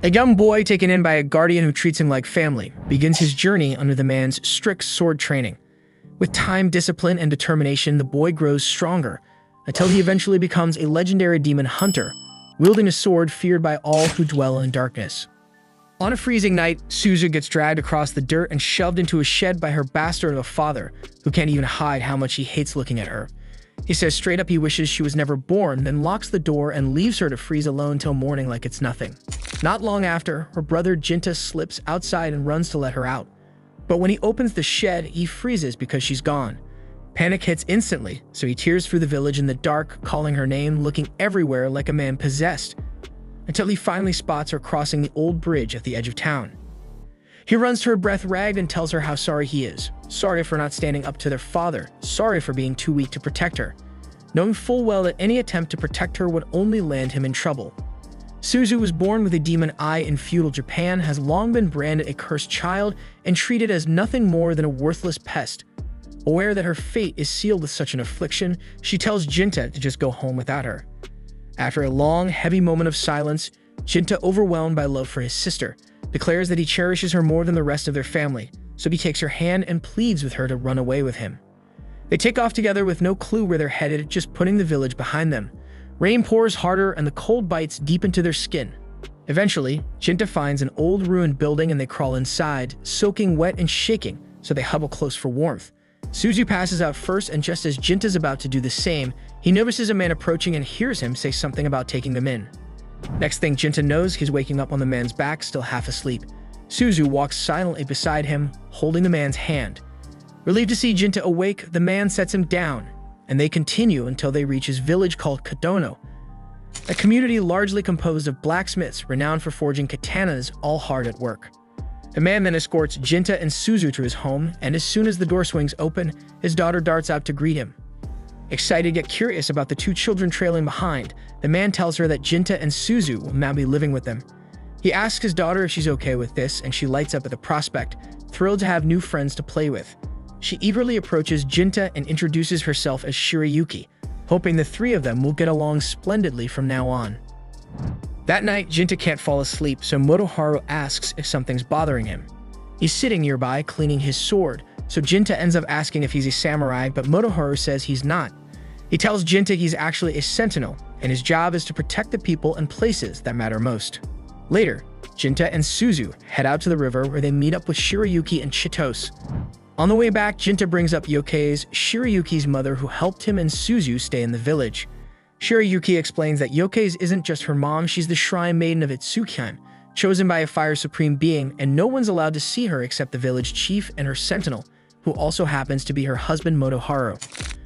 A young boy taken in by a guardian who treats him like family begins his journey under the man's strict sword training. With time, discipline, and determination, the boy grows stronger until he eventually becomes a legendary demon hunter, wielding a sword feared by all who dwell in darkness. On a freezing night, Suzu gets dragged across the dirt and shoved into a shed by her bastard of a father, who can't even hide how much he hates looking at her. He says straight up he wishes she was never born, then locks the door and leaves her to freeze alone till morning like it's nothing. Not long after, her brother Jinta slips outside and runs to let her out. But when he opens the shed, he freezes because she's gone. Panic hits instantly, so he tears through the village in the dark, calling her name, looking everywhere like a man possessed, until he finally spots her crossing the old bridge at the edge of town. He runs to her breath ragged and tells her how sorry he is. Sorry for not standing up to their father. Sorry for being too weak to protect her, knowing full well that any attempt to protect her would only land him in trouble. Suzu was born with a demon eye in feudal Japan, has long been branded a cursed child, and treated as nothing more than a worthless pest. Aware that her fate is sealed with such an affliction, she tells Jinta to just go home without her. After a long, heavy moment of silence, Jinta, overwhelmed by love for his sister, declares that he cherishes her more than the rest of their family, so he takes her hand and pleads with her to run away with him. They take off together with no clue where they're headed, just putting the village behind them. Rain pours harder and the cold bites deep into their skin. Eventually, Jinta finds an old ruined building and they crawl inside, soaking wet and shaking, so they huddle close for warmth. Suzu passes out first, and just as Jinta's about to do the same, he notices a man approaching and hears him say something about taking them in. Next thing Jinta knows, he's waking up on the man's back, still half asleep. Suzu walks silently beside him, holding the man's hand. Relieved to see Jinta awake, the man sets him down, and they continue until they reach his village called Kadono, a community largely composed of blacksmiths renowned for forging katanas, all hard at work. The man then escorts Jinta and Suzu to his home, and as soon as the door swings open, his daughter darts out to greet him. Excited yet curious about the two children trailing behind, the man tells her that Jinta and Suzu will now be living with them. He asks his daughter if she's okay with this, and she lights up at the prospect, thrilled to have new friends to play with. She eagerly approaches Jinta and introduces herself as Shirayuki, hoping the three of them will get along splendidly from now on. That night, Jinta can't fall asleep, so Motoharu asks if something's bothering him. He's sitting nearby, cleaning his sword, so Jinta ends up asking if he's a samurai, but Motoharu says he's not. He tells Jinta he's actually a sentinel, and his job is to protect the people and places that matter most. Later, Jinta and Suzu head out to the river where they meet up with Shirayuki and Chitose. On the way back, Jinta brings up Yokkei's, Shirayuki's mother, who helped him and Suzu stay in the village. Shirayuki explains that Yokkei's isn't just her mom, she's the shrine maiden of Itsukihime, chosen by a fire supreme being, and no one's allowed to see her except the village chief and her sentinel, who also happens to be her husband Motoharu.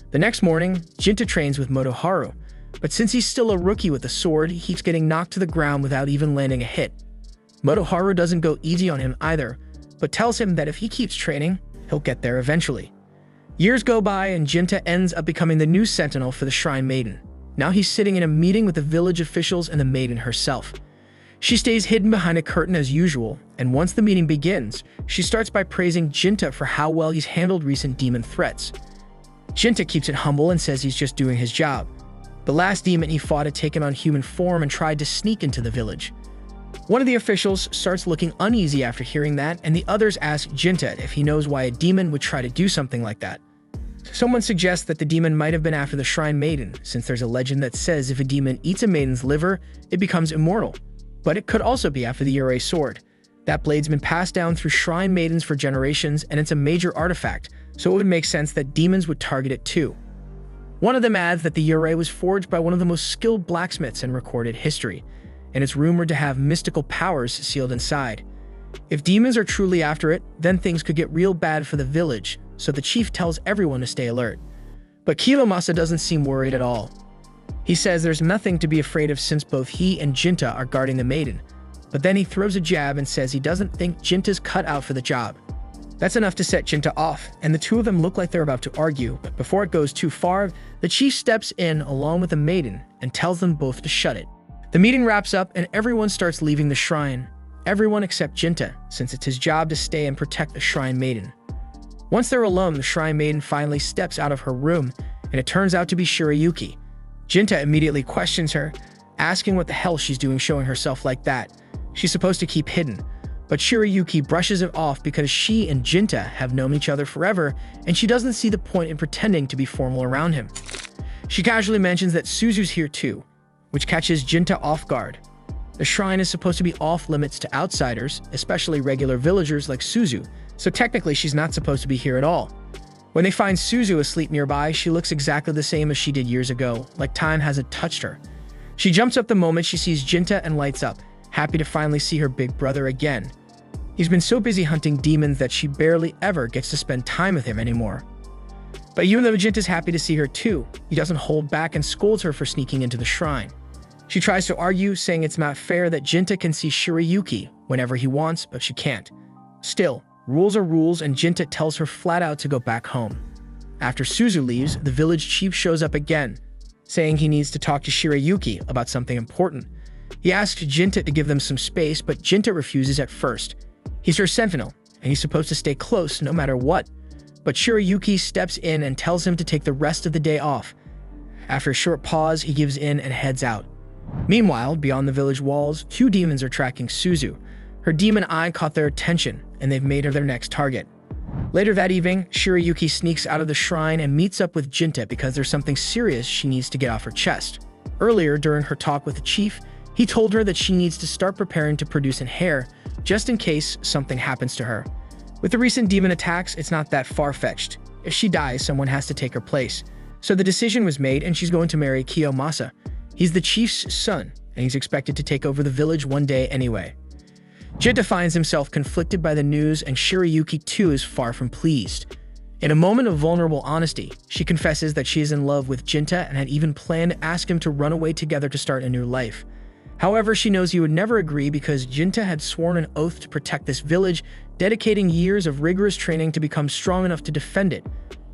The next morning, Jinta trains with Motoharu, but since he's still a rookie with the sword, he keeps getting knocked to the ground without even landing a hit. Motoharu doesn't go easy on him either, but tells him that if he keeps training, he'll get there eventually. Years go by and Jinta ends up becoming the new sentinel for the Shrine Maiden. Now he's sitting in a meeting with the village officials and the maiden herself. She stays hidden behind a curtain as usual, and once the meeting begins, she starts by praising Jinta for how well he's handled recent demon threats. Jinta keeps it humble and says he's just doing his job. The last demon he fought had taken on human form and tried to sneak into the village. One of the officials starts looking uneasy after hearing that, and the others ask Jinta if he knows why a demon would try to do something like that. Someone suggests that the demon might have been after the Shrine Maiden, since there's a legend that says if a demon eats a maiden's liver, it becomes immortal. But it could also be after the Yurei sword. That blade's been passed down through Shrine Maidens for generations, and it's a major artifact, so it would make sense that demons would target it too. One of them adds that the Yurei was forged by one of the most skilled blacksmiths in recorded history, and it's rumored to have mystical powers sealed inside. If demons are truly after it, then things could get real bad for the village, so the chief tells everyone to stay alert. But Kiromasa doesn't seem worried at all. He says there's nothing to be afraid of since both he and Jinta are guarding the maiden, but then he throws a jab and says he doesn't think Jinta's cut out for the job. That's enough to set Jinta off, and the two of them look like they're about to argue, but before it goes too far, the chief steps in along with the maiden and tells them both to shut it. The meeting wraps up and everyone starts leaving the shrine. Everyone except Jinta, since it's his job to stay and protect the Shrine Maiden. Once they're alone, the Shrine Maiden finally steps out of her room, and it turns out to be Shirayuki. Jinta immediately questions her, asking what the hell she's doing showing herself like that. she's supposed to keep hidden, but Shirayuki brushes it off because she and Jinta have known each other forever, and she doesn't see the point in pretending to be formal around him. She casually mentions that Suzu's here too, which catches Jinta off guard. The shrine is supposed to be off-limits to outsiders, especially regular villagers like Suzu, so technically she's not supposed to be here at all. When they find Suzu asleep nearby, she looks exactly the same as she did years ago, like time hasn't touched her. She jumps up the moment she sees Jinta and lights up, happy to finally see her big brother again. He's been so busy hunting demons that she barely ever gets to spend time with him anymore. But even though Jinta's happy to see her too, he doesn't hold back and scolds her for sneaking into the shrine. She tries to argue, saying it's not fair that Jinta can see Shirayuki whenever he wants, but she can't. Still, rules are rules, and Jinta tells her flat out to go back home. After Suzu leaves, the village chief shows up again, saying he needs to talk to Shirayuki about something important. He asks Jinta to give them some space, but Jinta refuses at first. He's her sentinel, and he's supposed to stay close no matter what. But Shirayuki steps in and tells him to take the rest of the day off. After a short pause, he gives in and heads out. Meanwhile, beyond the village walls, 2 demons are tracking Suzu. Her demon eye caught their attention, and they've made her their next target. Later that evening, Shirayuki sneaks out of the shrine and meets up with Jinta because there's something serious she needs to get off her chest. Earlier, during her talk with the chief, he told her that she needs to start preparing to produce an heir, just in case something happens to her. With the recent demon attacks, it's not that far-fetched. If she dies, someone has to take her place. So the decision was made, and she's going to marry Kiyomasa. He's the chief's son, and he's expected to take over the village one day anyway. Jinta finds himself conflicted by the news, and Shirayuki too is far from pleased. In a moment of vulnerable honesty, she confesses that she is in love with Jinta and had even planned to ask him to run away together to start a new life. However, she knows he would never agree because Jinta had sworn an oath to protect this village, dedicating years of rigorous training to become strong enough to defend it.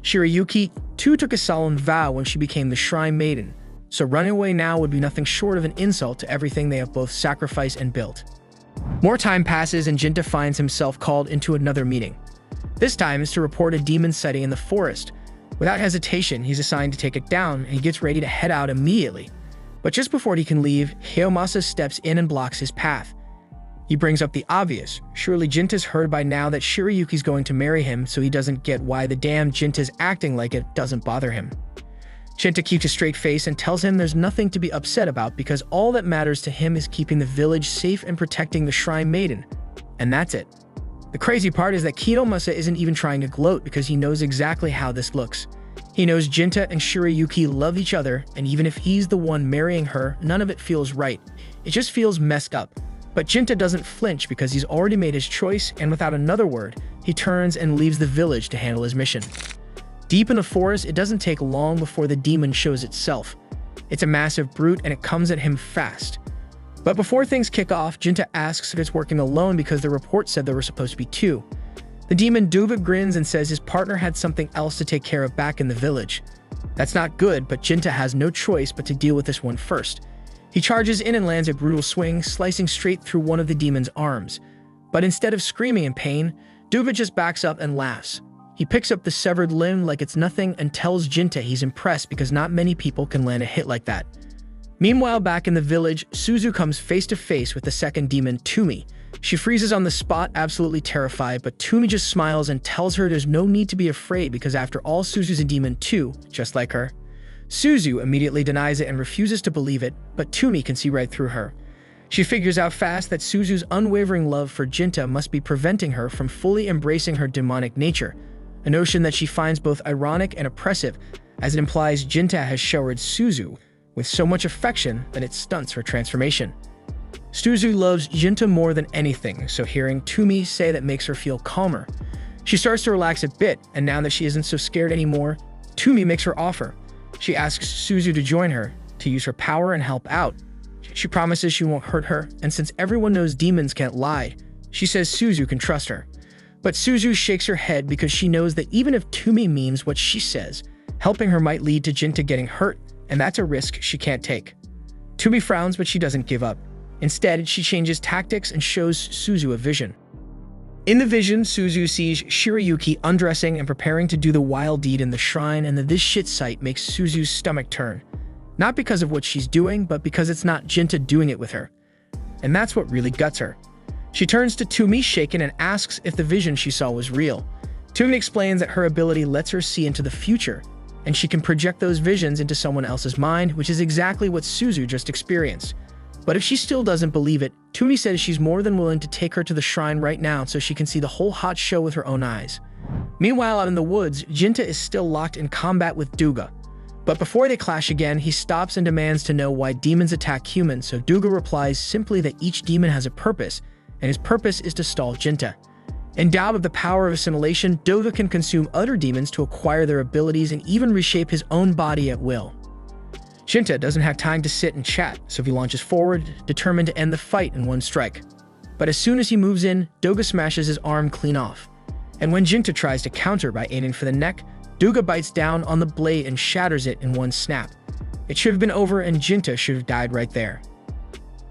Shirayuki too took a solemn vow when she became the Shrine Maiden, so running away now would be nothing short of an insult to everything they have both sacrificed and built. More time passes and Jinta finds himself called into another meeting. This time is to report a demon sighting in the forest. Without hesitation, he's assigned to take it down, and he gets ready to head out immediately. But just before he can leave, Kiyomasa steps in and blocks his path. He brings up the obvious. Surely Jinta's heard by now that Shirayuki's going to marry him, so he doesn't get why the damn Jinta's acting like it doesn't bother him. Jinta keeps a straight face and tells him there's nothing to be upset about because all that matters to him is keeping the village safe and protecting the Shrine Maiden. And that's it. The crazy part is that Kiyomasa isn't even trying to gloat because he knows exactly how this looks. He knows Jinta and Shirayuki love each other, and even if he's the one marrying her, none of it feels right. It just feels messed up. But Jinta doesn't flinch because he's already made his choice, and without another word, he turns and leaves the village to handle his mission. Deep in the forest, it doesn't take long before the demon shows itself. It's a massive brute, and it comes at him fast. But before things kick off, Jinta asks if it's working alone because the report said there were supposed to be 2. The demon Duva grins and says his partner had something else to take care of back in the village. That's not good, but Jinta has no choice but to deal with this one first. He charges in and lands a brutal swing, slicing straight through one of the demon's arms. But instead of screaming in pain, Duva just backs up and laughs. He picks up the severed limb like it's nothing and tells Jinta he's impressed because not many people can land a hit like that. Meanwhile, back in the village, Suzu comes face to face with the second demon, Tumi. She freezes on the spot, absolutely terrified, but Tumi just smiles and tells her there's no need to be afraid because after all, Suzu's a demon too, just like her. Suzu immediately denies it and refuses to believe it, but Tumi can see right through her. She figures out fast that Suzu's unwavering love for Jinta must be preventing her from fully embracing her demonic nature, a notion that she finds both ironic and oppressive, as it implies Jinta has showered Suzu with so much affection that it stunts her transformation. Suzu loves Jinta more than anything, so hearing Tumi say that makes her feel calmer. She starts to relax a bit, and now that she isn't so scared anymore, Tumi makes her offer. She asks Suzu to join her, to use her power and help out. She promises she won't hurt her, and since everyone knows demons can't lie, she says Suzu can trust her. But Suzu shakes her head because she knows that even if Tumi means what she says, helping her might lead to Jinta getting hurt, and that's a risk she can't take. Tumi frowns, but she doesn't give up. Instead, she changes tactics and shows Suzu a vision. In the vision, Suzu sees Shirayuki undressing and preparing to do the wild deed in the shrine, and this shit sight makes Suzu's stomach turn. Not because of what she's doing, but because it's not Jinta doing it with her. and that's what really guts her. She turns to Tumi shaken and asks if the vision she saw was real. Tumi explains that her ability lets her see into the future, and she can project those visions into someone else's mind, which is exactly what Suzu just experienced. But if she still doesn't believe it, Tumi says she's more than willing to take her to the shrine right now so she can see the whole hot show with her own eyes. Meanwhile, out in the woods, Jinta is still locked in combat with Duga. But before they clash again, he stops and demands to know why demons attack humans, so Duga replies simply that each demon has a purpose, and his purpose is to stall Jinta. Endowed with the power of assimilation, Duga can consume other demons to acquire their abilities and even reshape his own body at will. Jinta doesn't have time to sit and chat, so he launches forward, determined to end the fight in one strike. But as soon as he moves in, Duga smashes his arm clean off. And when Jinta tries to counter by aiming for the neck, Duga bites down on the blade and shatters it in one snap. It should have been over and Jinta should have died right there.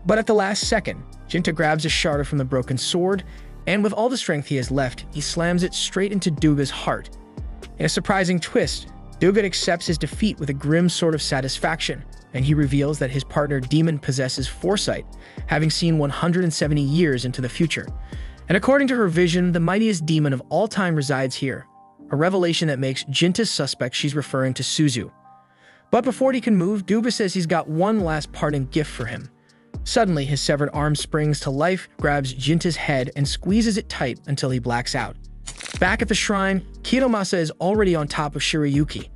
But at the last second, Jinta grabs a shard from the broken sword, and with all the strength he has left, he slams it straight into Duga's heart. In a surprising twist, Duga accepts his defeat with a grim sort of satisfaction, and he reveals that his partner Demon possesses foresight, having seen 170 years into the future. And according to her vision, the mightiest demon of all time resides here, a revelation that makes Jinta suspect she's referring to Suzu. But before he can move, Duga says he's got one last parting gift for him. Suddenly, his severed arm springs to life, grabs Jinta's head, and squeezes it tight until he blacks out. Back at the shrine, Kitomasa is already on top of Shirayuki.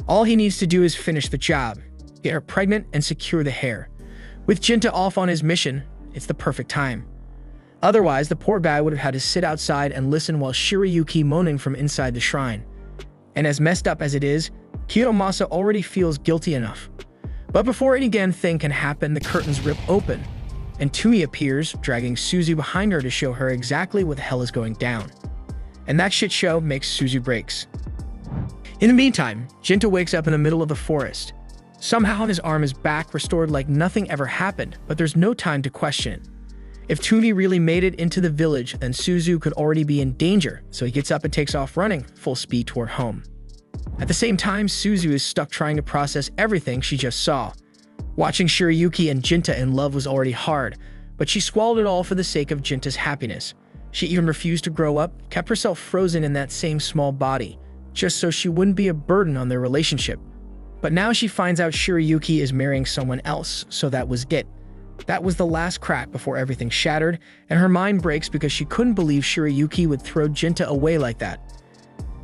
All he needs to do is finish the job, get her pregnant, and secure the heir. With Jinta off on his mission, it's the perfect time. Otherwise, the poor guy would have had to sit outside and listen while Shirayuki moaning from inside the shrine. And as messed up as it is, Kitomasa already feels guilty enough. But before any damn thing can happen, the curtains rip open, and Tumi appears, dragging Suzu behind her to show her exactly what the hell is going down. And that shit show makes Suzu breaks. In the meantime, Jinta wakes up in the middle of the forest. Somehow his arm is back, restored like nothing ever happened, but there's no time to question it. If Tumi really made it into the village, then Suzu could already be in danger, so he gets up and takes off running, full speed toward home. At the same time, Suzu is stuck trying to process everything she just saw. Watching Shirayuki and Jinta in love was already hard, but she swallowed it all for the sake of Jinta's happiness. She even refused to grow up, kept herself frozen in that same small body, just so she wouldn't be a burden on their relationship. But now she finds out Shirayuki is marrying someone else, so that was it. That was the last crack before everything shattered, and her mind breaks because she couldn't believe Shirayuki would throw Jinta away like that.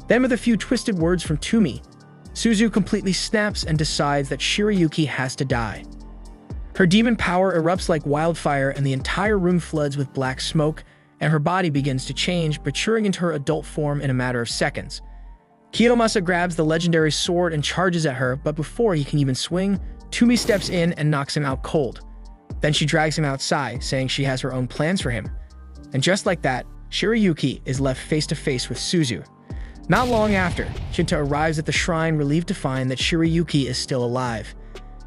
Then with a few twisted words from Tumi, Suzu completely snaps and decides that Shirayuki has to die. Her demon power erupts like wildfire and the entire room floods with black smoke, and her body begins to change, maturing into her adult form in a matter of seconds. Kitomasa grabs the legendary sword and charges at her, but before he can even swing, Tumi steps in and knocks him out cold. Then she drags him outside, saying she has her own plans for him. And just like that, Shirayuki is left face to face with Suzu. Not long after, Jinta arrives at the shrine, relieved to find that Shirayuki is still alive.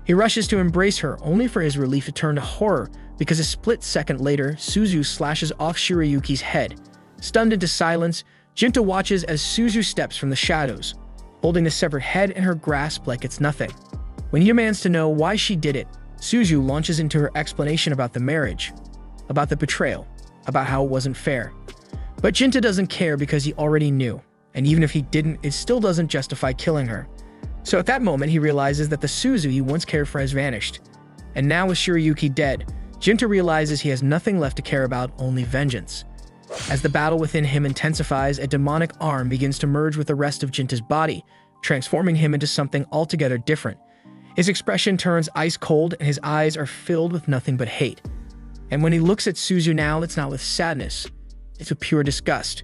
He rushes to embrace her, only for his relief to turn to horror, because a split second later, Suzu slashes off Shirayuki's head. Stunned into silence, Jinta watches as Suzu steps from the shadows, holding the severed head in her grasp like it's nothing. When he demands to know why she did it, Suzu launches into her explanation about the marriage, about the betrayal, about how it wasn't fair. But Jinta doesn't care because he already knew, and even if he didn't, it still doesn't justify killing her. So at that moment, he realizes that the Suzu he once cared for has vanished. And now with Shirayuki dead, Jinta realizes he has nothing left to care about, only vengeance. As the battle within him intensifies, a demonic arm begins to merge with the rest of Jinta's body, transforming him into something altogether different. His expression turns ice cold and his eyes are filled with nothing but hate. And when he looks at Suzu now, it's not with sadness, it's with pure disgust.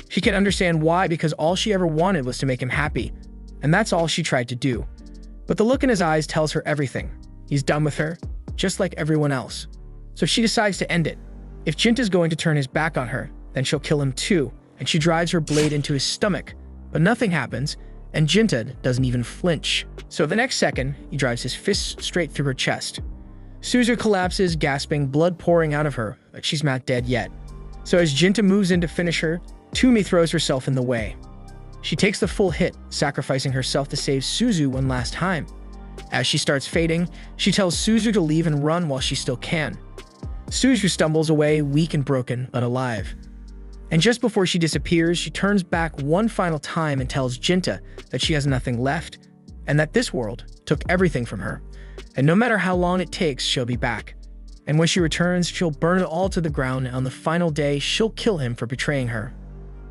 She can understand why, because all she ever wanted was to make him happy, and that's all she tried to do. But the look in his eyes tells her everything. He's done with her, just like everyone else. So she decides to end it. If Jinta's going to turn his back on her, then she'll kill him too, and she drives her blade into his stomach. But nothing happens, and Jinta doesn't even flinch. So the next second, he drives his fist straight through her chest. Suzu collapses, gasping, blood pouring out of her, but she's not dead yet. So as Jinta moves in to finish her, Tumi throws herself in the way. She takes the full hit, sacrificing herself to save Suzu one last time. As she starts fading, she tells Suzu to leave and run while she still can. Suzu stumbles away, weak and broken, but alive. And just before she disappears, she turns back one final time and tells Jinta that she has nothing left, and that this world took everything from her. And no matter how long it takes, she'll be back. And when she returns, she'll burn it all to the ground, and on the final day, she'll kill him for betraying her.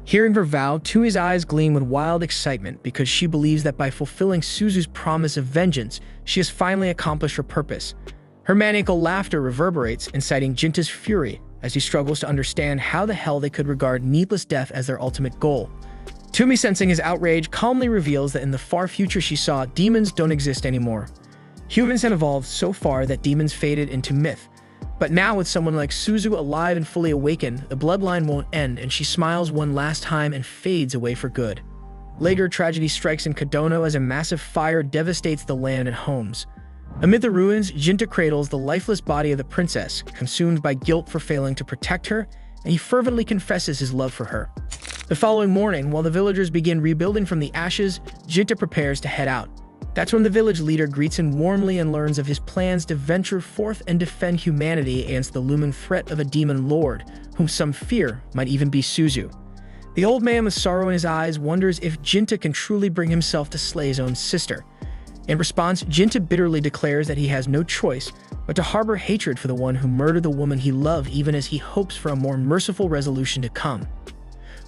Hearing her vow, Tumi's eyes gleam with wild excitement because she believes that by fulfilling Suzu's promise of vengeance, she has finally accomplished her purpose. Her maniacal laughter reverberates, inciting Jinta's fury as he struggles to understand how the hell they could regard needless death as their ultimate goal. Tumi, sensing his outrage, calmly reveals that in the far future she saw, demons don't exist anymore. Humans had evolved so far that demons faded into myth. But now with someone like Suzu alive and fully awakened, the bloodline won't end, and she smiles one last time and fades away for good. Later, tragedy strikes in Kodono as a massive fire devastates the land and homes. Amid the ruins, Jinta cradles the lifeless body of the princess, consumed by guilt for failing to protect her, and he fervently confesses his love for her. The following morning, while the villagers begin rebuilding from the ashes, Jinta prepares to head out. That's when the village leader greets him warmly and learns of his plans to venture forth and defend humanity against the looming threat of a demon lord, whom some fear might even be Suzu. The old man, with sorrow in his eyes, wonders if Jinta can truly bring himself to slay his own sister. In response, Jinta bitterly declares that he has no choice but to harbor hatred for the one who murdered the woman he loved, even as he hopes for a more merciful resolution to come.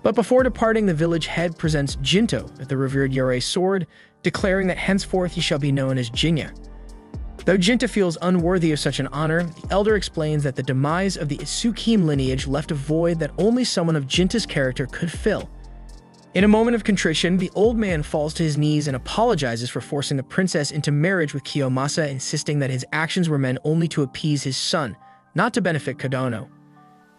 But before departing, the village head presents Jinto with the revered Yurei sword, declaring that henceforth he shall be known as Jinya. Though Jinta feels unworthy of such an honor, the elder explains that the demise of the Isukim lineage left a void that only someone of Jinta's character could fill. In a moment of contrition, the old man falls to his knees and apologizes for forcing the princess into marriage with Kiyomasa, insisting that his actions were meant only to appease his son, not to benefit Kodono.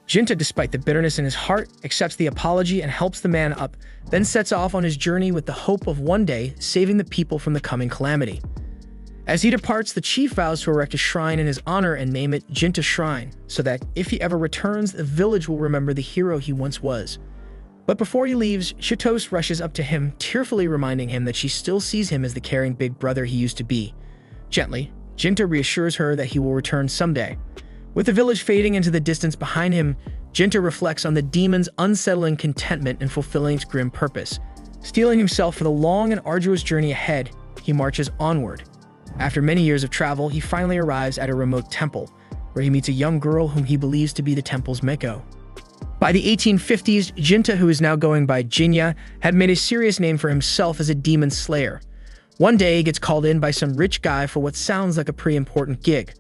Jinta, despite the bitterness in his heart, accepts the apology and helps the man up, then sets off on his journey with the hope of one day saving the people from the coming calamity. As he departs, the chief vows to erect a shrine in his honor and name it Jinta Shrine, so that if he ever returns, the village will remember the hero he once was. But before he leaves, Chitose rushes up to him, tearfully reminding him that she still sees him as the caring big brother he used to be. Gently, Jinta reassures her that he will return someday. With the village fading into the distance behind him, Jinta reflects on the demon's unsettling contentment in fulfilling its grim purpose. Steeling himself for the long and arduous journey ahead, he marches onward. After many years of travel, he finally arrives at a remote temple, where he meets a young girl whom he believes to be the temple's Meko. By the 1850s, Jinta, who is now going by Jinya, had made a serious name for himself as a demon slayer. One day, he gets called in by some rich guy for what sounds like a pretty important gig.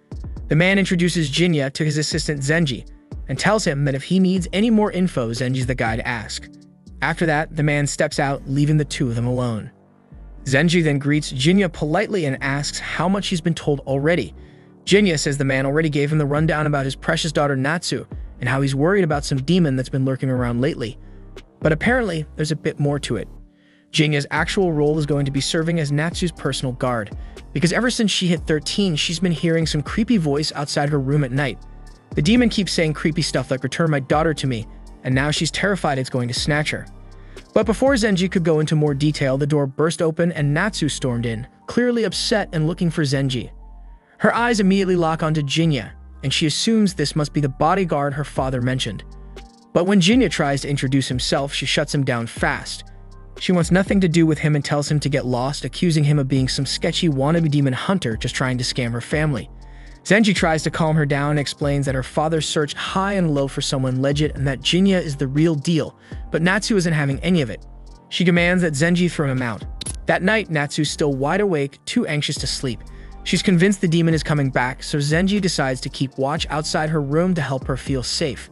The man introduces Jinya to his assistant Zenji, and tells him that if he needs any more info, Zenji's the guy to ask. After that, the man steps out, leaving the two of them alone. Zenji then greets Jinya politely and asks how much he's been told already. Jinya says the man already gave him the rundown about his precious daughter Natsu, and how he's worried about some demon that's been lurking around lately. But apparently, there's a bit more to it. Jinya's actual role is going to be serving as Natsu's personal guard, because ever since she hit 13, she's been hearing some creepy voice outside her room at night. The demon keeps saying creepy stuff like, "Return my daughter to me," and now she's terrified it's going to snatch her. But before Zenji could go into more detail, the door burst open and Natsu stormed in, clearly upset and looking for Zenji. Her eyes immediately lock onto Jinya, and she assumes this must be the bodyguard her father mentioned. But when Jinya tries to introduce himself, she shuts him down fast. She wants nothing to do with him and tells him to get lost, accusing him of being some sketchy wannabe demon hunter just trying to scam her family. Zenji tries to calm her down and explains that her father searched high and low for someone legit and that Jinya is the real deal, but Natsu isn't having any of it. She demands that Zenji throw him out. That night, Natsu's still wide awake, too anxious to sleep. She's convinced the demon is coming back, so Zenji decides to keep watch outside her room to help her feel safe.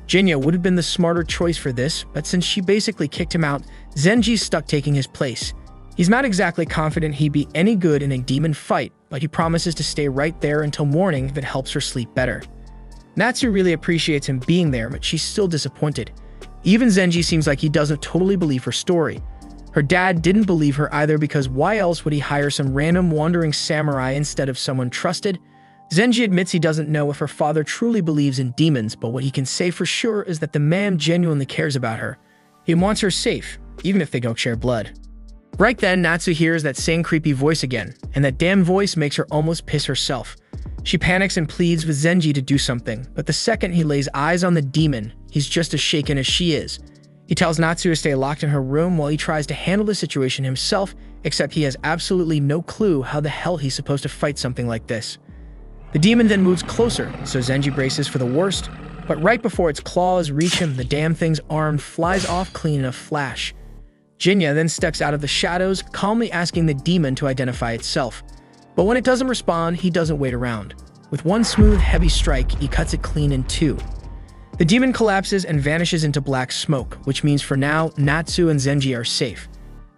Jinya would have been the smarter choice for this, but since she basically kicked him out, Zenji's stuck taking his place. He's not exactly confident he'd be any good in a demon fight, but he promises to stay right there until morning if it helps her sleep better. Natsu really appreciates him being there, but she's still disappointed. Even Zenji seems like he doesn't totally believe her story. Her dad didn't believe her either, because why else would he hire some random wandering samurai instead of someone trusted? Zenji admits he doesn't know if her father truly believes in demons, but what he can say for sure is that the man genuinely cares about her. He wants her safe, even if they don't share blood. Right then, Natsu hears that same creepy voice again, and that damn voice makes her almost piss herself. She panics and pleads with Zenji to do something, but the second he lays eyes on the demon, he's just as shaken as she is. He tells Natsu to stay locked in her room while he tries to handle the situation himself, except he has absolutely no clue how the hell he's supposed to fight something like this. The demon then moves closer, so Zenji braces for the worst, but right before its claws reach him, the damn thing's arm flies off clean in a flash. Jinya then steps out of the shadows, calmly asking the demon to identify itself. But when it doesn't respond, he doesn't wait around. With one smooth, heavy strike, he cuts it clean in two. The demon collapses and vanishes into black smoke, which means for now, Natsu and Zenji are safe.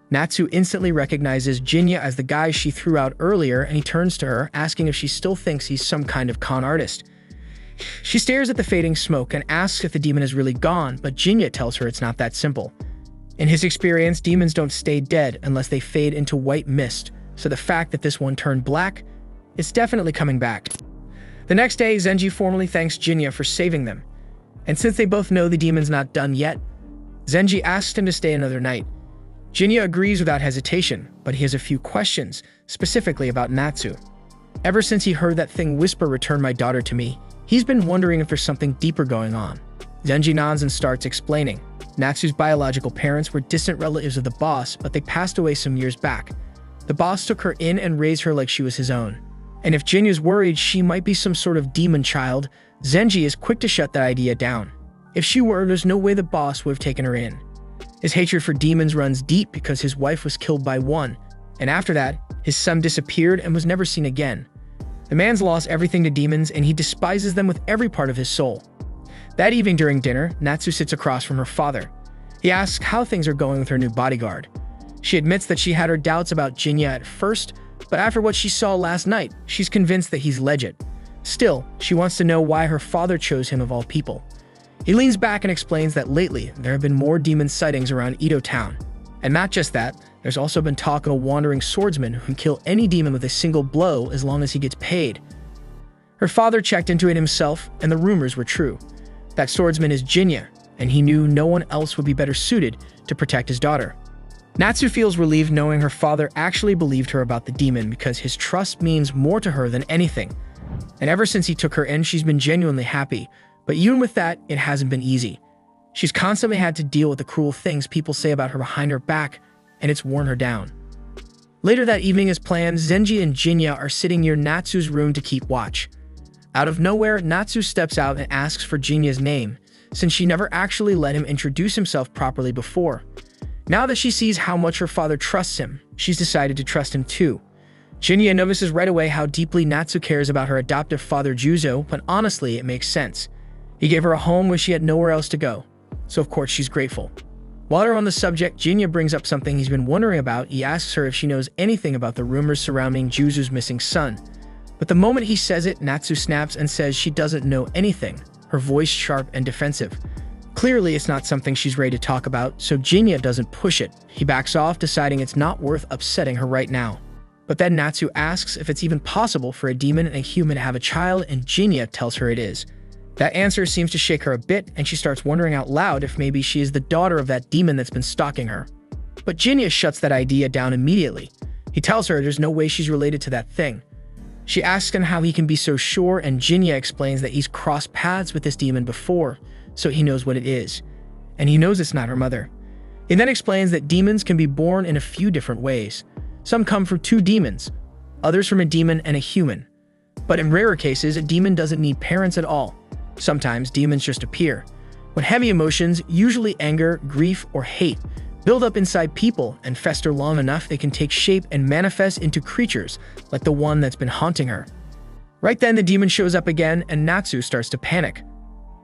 Natsu instantly recognizes Jinya as the guy she threw out earlier, and he turns to her, asking if she still thinks he's some kind of con artist. She stares at the fading smoke and asks if the demon is really gone, but Jinya tells her it's not that simple. In his experience, demons don't stay dead unless they fade into white mist, so the fact that this one turned black, it's definitely coming back. The next day, Zenji formally thanks Jinya for saving them. And since they both know the demon's not done yet, Zenji asks him to stay another night. Jinya agrees without hesitation, but he has a few questions, specifically about Natsu. Ever since he heard that thing whisper "return my daughter to me," he's been wondering if there's something deeper going on. Zenji nods and starts explaining. Natsu's biological parents were distant relatives of the boss, but they passed away some years back. The boss took her in and raised her like she was his own. And if Jinya's worried she might be some sort of demon child, Zenji is quick to shut that idea down. If she were, there's no way the boss would have taken her in. His hatred for demons runs deep because his wife was killed by one, and after that, his son disappeared and was never seen again. The man's lost everything to demons, and he despises them with every part of his soul. That evening during dinner, Natsu sits across from her father. He asks how things are going with her new bodyguard. She admits that she had her doubts about Jinya at first, but after what she saw last night, she's convinced that he's legit. Still, she wants to know why her father chose him of all people. He leans back and explains that lately, there have been more demon sightings around Edo Town. And not just that, there's also been talk of a wandering swordsman who can kill any demon with a single blow as long as he gets paid. Her father checked into it himself, and the rumors were true. That swordsman is Jinya, and he knew no one else would be better suited to protect his daughter. Natsu feels relieved knowing her father actually believed her about the demon because his trust means more to her than anything. And ever since he took her in, she's been genuinely happy, but even with that, it hasn't been easy. She's constantly had to deal with the cruel things people say about her behind her back, and it's worn her down. Later that evening as planned, Zenji and Jinya are sitting near Natsu's room to keep watch. Out of nowhere, Natsu steps out and asks for Jinya's name, since she never actually let him introduce himself properly before. Now that she sees how much her father trusts him, she's decided to trust him too. Jinya notices right away how deeply Natsu cares about her adoptive father Juzo, but honestly, it makes sense. He gave her a home where she had nowhere else to go, so of course she's grateful. While they're on the subject, Jinya brings up something he's been wondering about. He asks her if she knows anything about the rumors surrounding Juzu's missing son. But the moment he says it, Natsu snaps and says she doesn't know anything, her voice sharp and defensive. Clearly, it's not something she's ready to talk about, so Jinya doesn't push it. He backs off, deciding it's not worth upsetting her right now. But then Natsu asks if it's even possible for a demon and a human to have a child, and Jinya tells her it is. That answer seems to shake her a bit, and she starts wondering out loud if maybe she is the daughter of that demon that's been stalking her. But Jinya shuts that idea down immediately. He tells her there's no way she's related to that thing. She asks him how he can be so sure, and Jinya explains that he's crossed paths with this demon before, so he knows what it is. And he knows it's not her mother. He then explains that demons can be born in a few different ways. Some come from two demons, others from a demon and a human. But in rarer cases, a demon doesn't need parents at all. Sometimes demons just appear. When heavy emotions, usually anger, grief, or hate, build up inside people and fester long enough, they can take shape and manifest into creatures like the one that's been haunting her. Right then, the demon shows up again and Natsu starts to panic.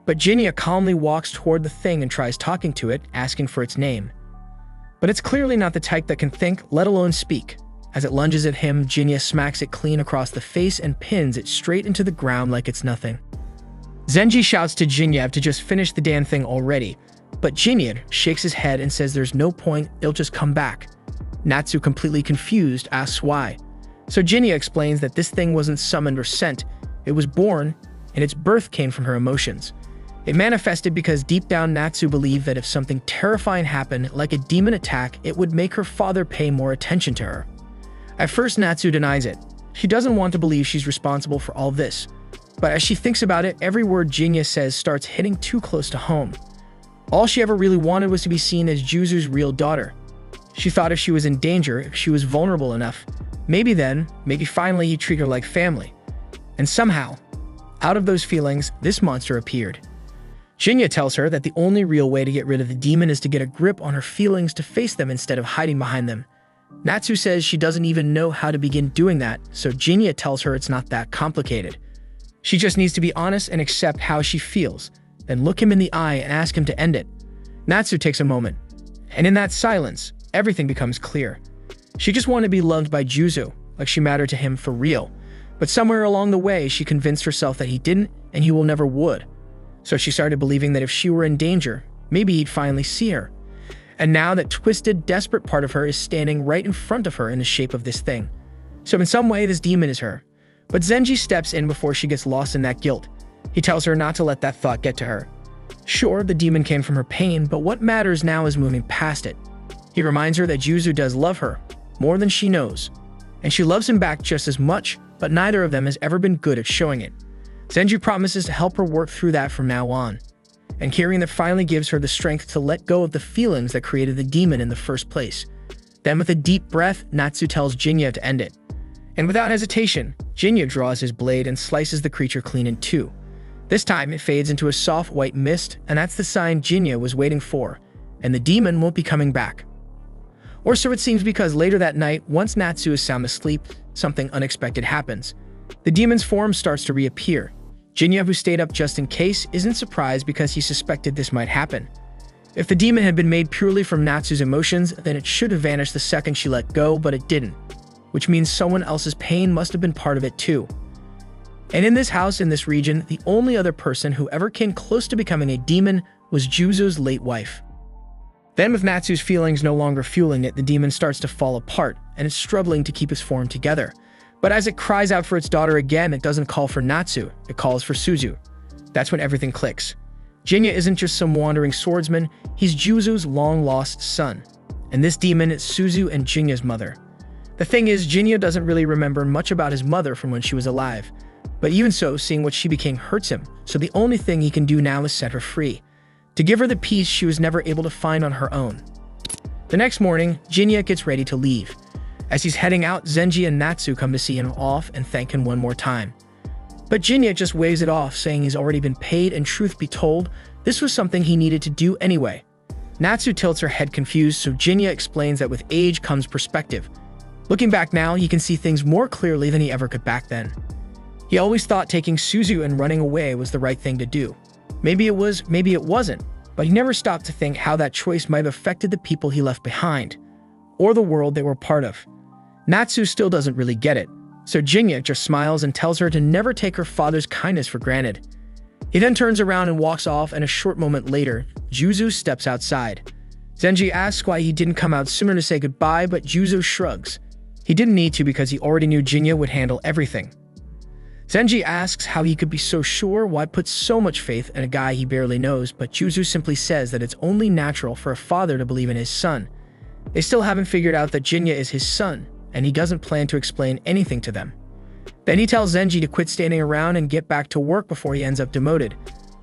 But Jinya calmly walks toward the thing and tries talking to it, asking for its name. But it's clearly not the type that can think, let alone speak. As it lunges at him, Jinya smacks it clean across the face and pins it straight into the ground like it's nothing. Zenji shouts to Jinya to just finish the damn thing already, but Jinya shakes his head and says there's no point, it'll just come back. Natsu, completely confused, asks why. So Jinya explains that this thing wasn't summoned or sent, it was born, and its birth came from her emotions. It manifested because deep down Natsu believed that if something terrifying happened, like a demon attack, it would make her father pay more attention to her. At first Natsu denies it, She doesn't want to believe she's responsible for all this. But as she thinks about it, every word Jinya says starts hitting too close to home. All she ever really wanted was to be seen as Juzu's real daughter. She thought if she was in danger, if she was vulnerable enough, maybe finally he'd treat her like family. And somehow, out of those feelings, this monster appeared. Jinya tells her that the only real way to get rid of the demon is to get a grip on her feelings, to face them instead of hiding behind them. Natsu says she doesn't even know how to begin doing that, so Jinya tells her it's not that complicated. She just needs to be honest and accept how she feels, then look him in the eye and ask him to end it. Natsu takes a moment, and in that silence, everything becomes clear. She just wanted to be loved by Juzu, like she mattered to him for real. But somewhere along the way, she convinced herself that he didn't and he will never would. So she started believing that if she were in danger, maybe he'd finally see her. And now that twisted, desperate part of her is standing right in front of her in the shape of this thing. So in some way, this demon is her. But Zenji steps in before she gets lost in that guilt. He tells her not to let that thought get to her. Sure, the demon came from her pain, but what matters now is moving past it. He reminds her that Juzu does love her, more than she knows. And she loves him back just as much, but neither of them has ever been good at showing it. Zenji promises to help her work through that from now on. And hearing that finally gives her the strength to let go of the feelings that created the demon in the first place. Then with a deep breath, Natsu tells Jinya to end it. And without hesitation, Jinya draws his blade and slices the creature clean in two. This time, it fades into a soft white mist, and that's the sign Jinya was waiting for, and the demon won't be coming back. Or so it seems, because later that night, once Natsu is sound asleep, something unexpected happens. The demon's form starts to reappear. Jinya, who stayed up just in case, isn't surprised because he suspected this might happen. If the demon had been made purely from Natsu's emotions, then it should have vanished the second she let go, but it didn't. Which means someone else's pain must have been part of it too. And in this house, in this region, the only other person who ever came close to becoming a demon was Juzu's late wife. Then with Natsu's feelings no longer fueling it, the demon starts to fall apart, and it's struggling to keep its form together. But as it cries out for its daughter again, it doesn't call for Natsu, it calls for Suzu. That's when everything clicks. Jinya isn't just some wandering swordsman, he's Juzu's long-lost son. And this demon is Suzu and Jinya's mother. The thing is, Jinya doesn't really remember much about his mother from when she was alive. But even so, seeing what she became hurts him, so the only thing he can do now is set her free. To give her the peace she was never able to find on her own. The next morning, Jinya gets ready to leave. As he's heading out, Zenji and Natsu come to see him off and thank him one more time. But Jinya just waves it off, saying he's already been paid, and truth be told, this was something he needed to do anyway. Natsu tilts her head confused, so Jinya explains that with age comes perspective. Looking back now, he can see things more clearly than he ever could back then. He always thought taking Suzu and running away was the right thing to do. Maybe it was, maybe it wasn't, but he never stopped to think how that choice might have affected the people he left behind, or the world they were part of. Natsu still doesn't really get it, so Jinya just smiles and tells her to never take her father's kindness for granted. He then turns around and walks off, and a short moment later, Juzu steps outside. Zenji asks why he didn't come out sooner to say goodbye, but Juzu shrugs. He didn't need to because he already knew Jinya would handle everything. Zenji asks how he could be so sure, why put so much faith in a guy he barely knows, but Juzu simply says that it's only natural for a father to believe in his son. They still haven't figured out that Jinya is his son, and he doesn't plan to explain anything to them. Then he tells Zenji to quit standing around and get back to work before he ends up demoted.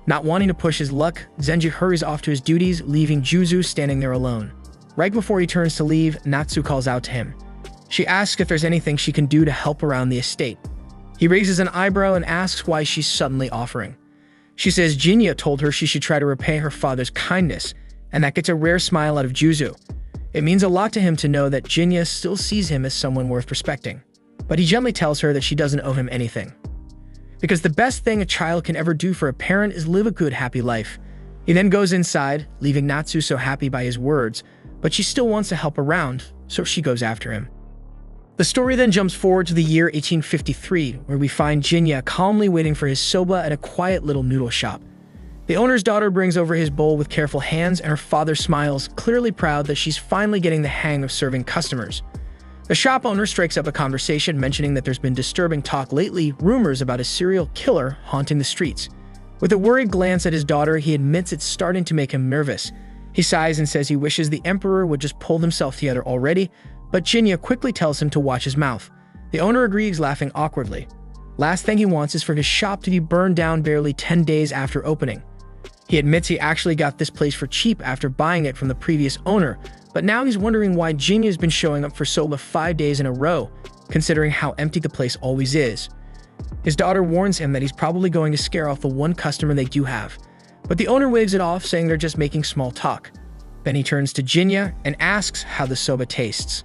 Not wanting to push his luck, Zenji hurries off to his duties, leaving Juzu standing there alone. Right before he turns to leave, Natsu calls out to him. She asks if there's anything she can do to help around the estate. He raises an eyebrow and asks why she's suddenly offering. She says Jinya told her she should try to repay her father's kindness, and that gets a rare smile out of Juzu. It means a lot to him to know that Jinya still sees him as someone worth respecting. But he gently tells her that she doesn't owe him anything. Because the best thing a child can ever do for a parent is live a good, happy life. He then goes inside, leaving Natsu so happy by his words, but she still wants to help around, so she goes after him. The story then jumps forward to the year 1853, where we find Jinya calmly waiting for his soba at a quiet little noodle shop. The owner's daughter brings over his bowl with careful hands, and her father smiles, clearly proud that she's finally getting the hang of serving customers. The shop owner strikes up a conversation, mentioning that there's been disturbing talk lately, rumors about a serial killer haunting the streets. With a worried glance at his daughter, he admits it's starting to make him nervous. He sighs and says he wishes the emperor would just pull himself together already, but Jinya quickly tells him to watch his mouth. The owner agrees, laughing awkwardly. Last thing he wants is for his shop to be burned down barely 10 days after opening. He admits he actually got this place for cheap after buying it from the previous owner, but now he's wondering why Jinya has been showing up for soba 5 days in a row, considering how empty the place always is. His daughter warns him that he's probably going to scare off the one customer they do have, but the owner waves it off, saying they're just making small talk. Then he turns to Jinya and asks how the soba tastes.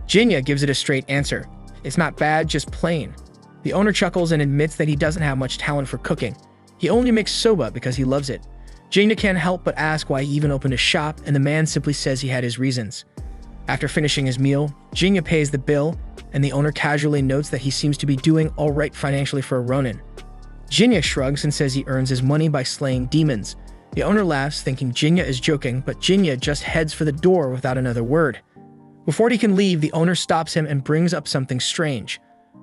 Jinya gives it a straight answer. It's not bad, just plain. The owner chuckles and admits that he doesn't have much talent for cooking. He only makes soba because he loves it. Jinya can't help but ask why he even opened a shop, and the man simply says he had his reasons. After finishing his meal, Jinya pays the bill, and the owner casually notes that he seems to be doing alright financially for a ronin. Jinya shrugs and says he earns his money by slaying demons. The owner laughs, thinking Jinya is joking, but Jinya just heads for the door without another word. Before he can leave, the owner stops him and brings up something strange.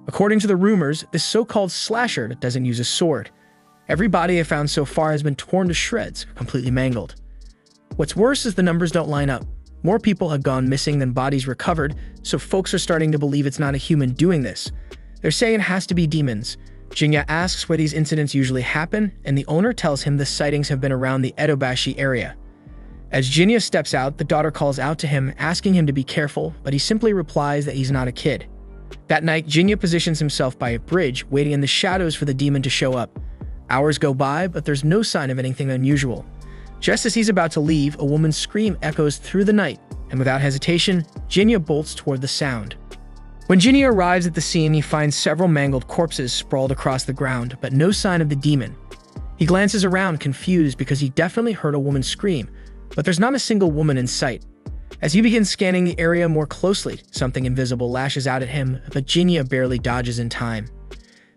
According to the rumors, this so-called slasher doesn't use a sword. Every body I've found so far has been torn to shreds, completely mangled. What's worse is the numbers don't line up. More people have gone missing than bodies recovered, so folks are starting to believe it's not a human doing this. They're saying it has to be demons. Jinya asks where these incidents usually happen, and the owner tells him the sightings have been around the Edobashi area. As Jinya steps out, the daughter calls out to him, asking him to be careful, but he simply replies that he's not a kid. That night, Jinya positions himself by a bridge, waiting in the shadows for the demon to show up. Hours go by, but there's no sign of anything unusual. Just as he's about to leave, a woman's scream echoes through the night, and without hesitation, Jinya bolts toward the sound. When Jinya arrives at the scene, he finds several mangled corpses sprawled across the ground, but no sign of the demon. He glances around, confused because he definitely heard a woman scream, but there's not a single woman in sight. As he begins scanning the area more closely, something invisible lashes out at him, but Jinya barely dodges in time.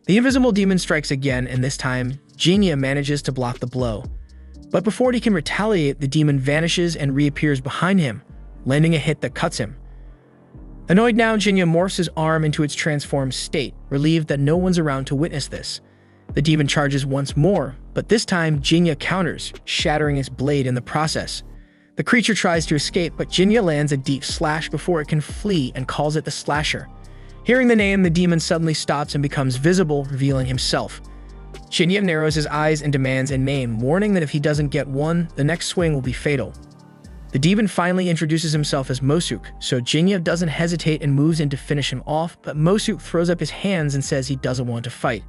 The invisible demon strikes again, and this time, Jinya manages to block the blow. But before he can retaliate, the demon vanishes and reappears behind him, landing a hit that cuts him. Annoyed now, Jinya morphs his arm into its transformed state, relieved that no one's around to witness this. The demon charges once more, but this time Jinya counters, shattering his blade in the process. The creature tries to escape, but Jinya lands a deep slash before it can flee and calls it the Slasher. Hearing the name, the demon suddenly stops and becomes visible, revealing himself. Jinya narrows his eyes and demands a name, warning that if he doesn't get one, the next swing will be fatal. The demon finally introduces himself as Mosuk, so Jinya doesn't hesitate and moves in to finish him off, but Mosuk throws up his hands and says he doesn't want to fight.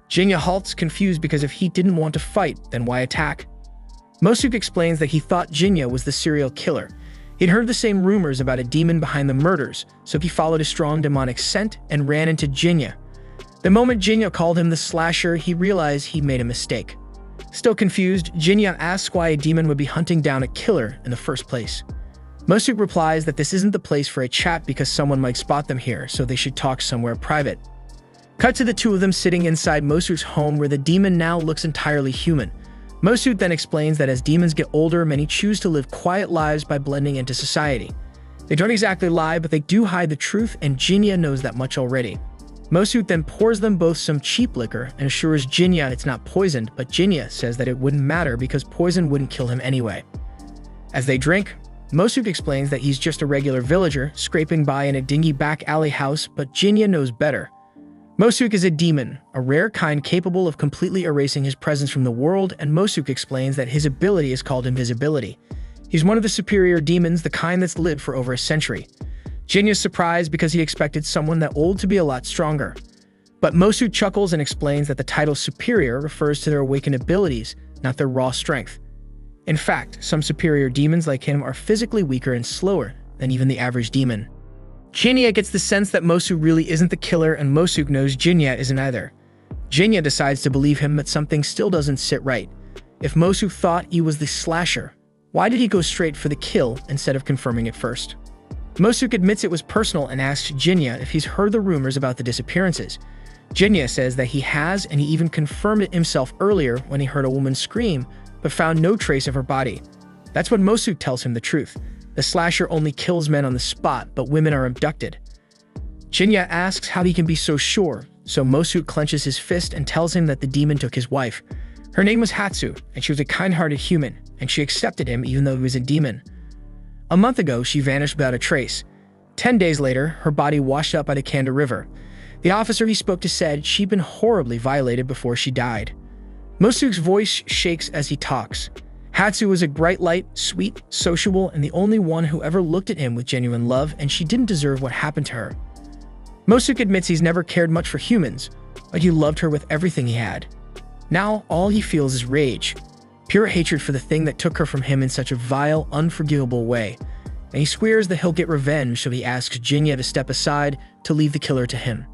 Jinya halts, confused because if he didn't want to fight, then why attack? Mosuk explains that he thought Jinya was the serial killer. He'd heard the same rumors about a demon behind the murders, so he followed a strong demonic scent and ran into Jinya. The moment Jinya called him the Slasher, he realized he made a mistake. Still confused, Jinya asks why a demon would be hunting down a killer in the first place. Mosuk replies that this isn't the place for a chat because someone might spot them here, so they should talk somewhere private. Cut to the two of them sitting inside Mosuk's home, where the demon now looks entirely human. Mosuk then explains that as demons get older, many choose to live quiet lives by blending into society. They don't exactly lie, but they do hide the truth, and Jinya knows that much already. Mosuk then pours them both some cheap liquor and assures Jinya it's not poisoned, but Jinya says that it wouldn't matter because poison wouldn't kill him anyway. As they drink, Mosuk explains that he's just a regular villager, scraping by in a dingy back alley house, but Jinya knows better. Mosuk is a demon, a rare kind capable of completely erasing his presence from the world, and Mosuk explains that his ability is called invisibility. He's one of the superior demons, the kind that's lived for over a century. Jinya's surprised because he expected someone that old to be a lot stronger. But Mosuk chuckles and explains that the title superior refers to their awakened abilities, not their raw strength. In fact, some superior demons like him are physically weaker and slower than even the average demon. Jinya gets the sense that Mosuk really isn't the killer, and Mosuk knows Jinya isn't either. Jinya decides to believe him, but something still doesn't sit right. If Mosuk thought he was the Slasher, why did he go straight for the kill instead of confirming it first? Mosuk admits it was personal and asks Jinya if he's heard the rumors about the disappearances. Jinya says that he has, and he even confirmed it himself earlier when he heard a woman scream, but found no trace of her body. That's when Mosuk tells him the truth. The Slasher only kills men on the spot, but women are abducted. Jinya asks how he can be so sure, so Mosuk clenches his fist and tells him that the demon took his wife. Her name was Hatsu, and she was a kind-hearted human, and she accepted him even though he was a demon. A month ago, she vanished without a trace. 10 days later, her body washed up by the Kanda River. The officer he spoke to said she'd been horribly violated before she died. Mosuke's voice shakes as he talks. Hatsu was a bright light, sweet, sociable, and the only one who ever looked at him with genuine love, and she didn't deserve what happened to her. Mosuke admits he's never cared much for humans, but he loved her with everything he had. Now, all he feels is rage, pure hatred for the thing that took her from him in such a vile, unforgivable way, and he swears that he'll get revenge, so he asks Jinya to step aside to leave the killer to him.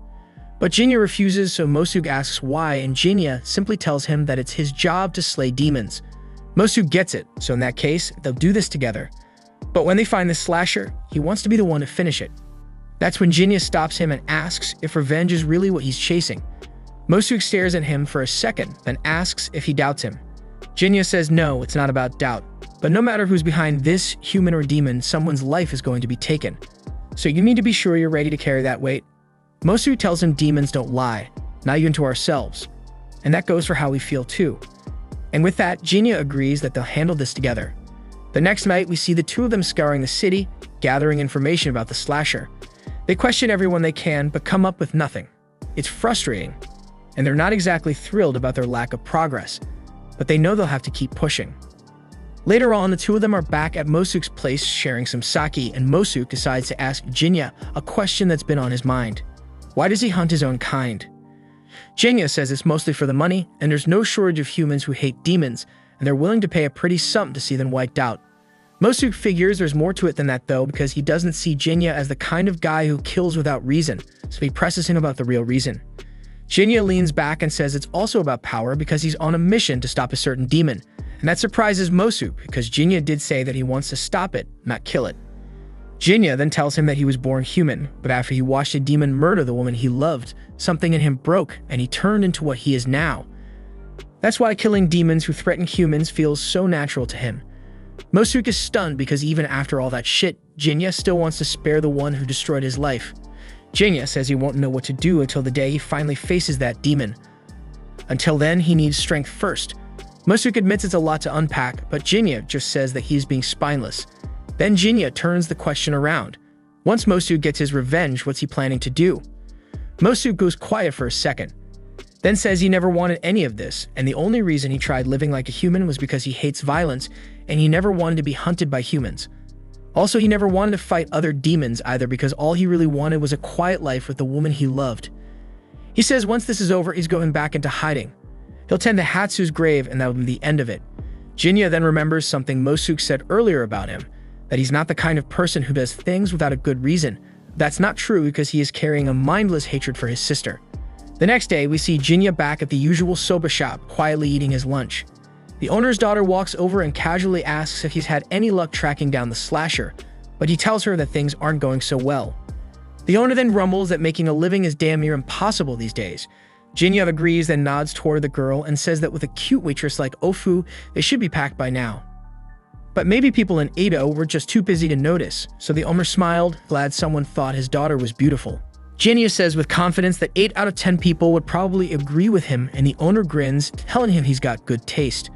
But Jinya refuses, so Mosuke asks why, and Jinya simply tells him that it's his job to slay demons. Mosuke gets it, so in that case, they'll do this together. But when they find the slasher, he wants to be the one to finish it. That's when Jinya stops him and asks if revenge is really what he's chasing. Mosuke stares at him for a second, then asks if he doubts him. Jinya says no, it's not about doubt. But no matter who's behind this, human or demon, someone's life is going to be taken. So you need to be sure you're ready to carry that weight. Mosuke tells him demons don't lie, not even to ourselves. And that goes for how we feel too. And with that, Jinya agrees that they'll handle this together. The next night, we see the two of them scouring the city, gathering information about the slasher. They question everyone they can, but come up with nothing. It's frustrating, and they're not exactly thrilled about their lack of progress, but they know they'll have to keep pushing. Later on, the two of them are back at Mosuke's place sharing some sake, and Mosuke decides to ask Jinya a question that's been on his mind. Why does he hunt his own kind? Jinya says it's mostly for the money, and there's no shortage of humans who hate demons, and they're willing to pay a pretty sum to see them wiped out. Mosuke figures there's more to it than that though, because he doesn't see Jinya as the kind of guy who kills without reason, so he presses him about the real reason. Jinya leans back and says it's also about power because he's on a mission to stop a certain demon, and that surprises Mosuke because Jinya did say that he wants to stop it, not kill it. Jinya then tells him that he was born human, but after he watched a demon murder the woman he loved, something in him broke and he turned into what he is now. That's why killing demons who threaten humans feels so natural to him. Mosuke is stunned because even after all that shit, Jinya still wants to spare the one who destroyed his life. Jinya says he won't know what to do until the day he finally faces that demon. Until then, he needs strength first. Mosuke admits it's a lot to unpack, but Jinya just says that he's being spineless. Then Jinya turns the question around. Once Mosuke gets his revenge, what's he planning to do? Mosuke goes quiet for a second, then says he never wanted any of this, and the only reason he tried living like a human was because he hates violence, and he never wanted to be hunted by humans. Also, he never wanted to fight other demons either because all he really wanted was a quiet life with the woman he loved. He says once this is over, he's going back into hiding. He'll tend to Hatsu's grave, and that will be the end of it. Jinya then remembers something Mosuke said earlier about him, that he's not the kind of person who does things without a good reason. That's not true because he is carrying a mindless hatred for his sister. The next day, we see Jinya back at the usual soba shop, quietly eating his lunch. The owner's daughter walks over and casually asks if he's had any luck tracking down the slasher, but he tells her that things aren't going so well. The owner then rumbles that making a living is damn near impossible these days. Jinya agrees and nods toward the girl and says that with a cute waitress like Ofu, they should be packed by now. But maybe people in Edo were just too busy to notice, so the owner smiled, glad someone thought his daughter was beautiful. Jinya says with confidence that 8 out of 10 people would probably agree with him, and the owner grins, telling him he's got good taste.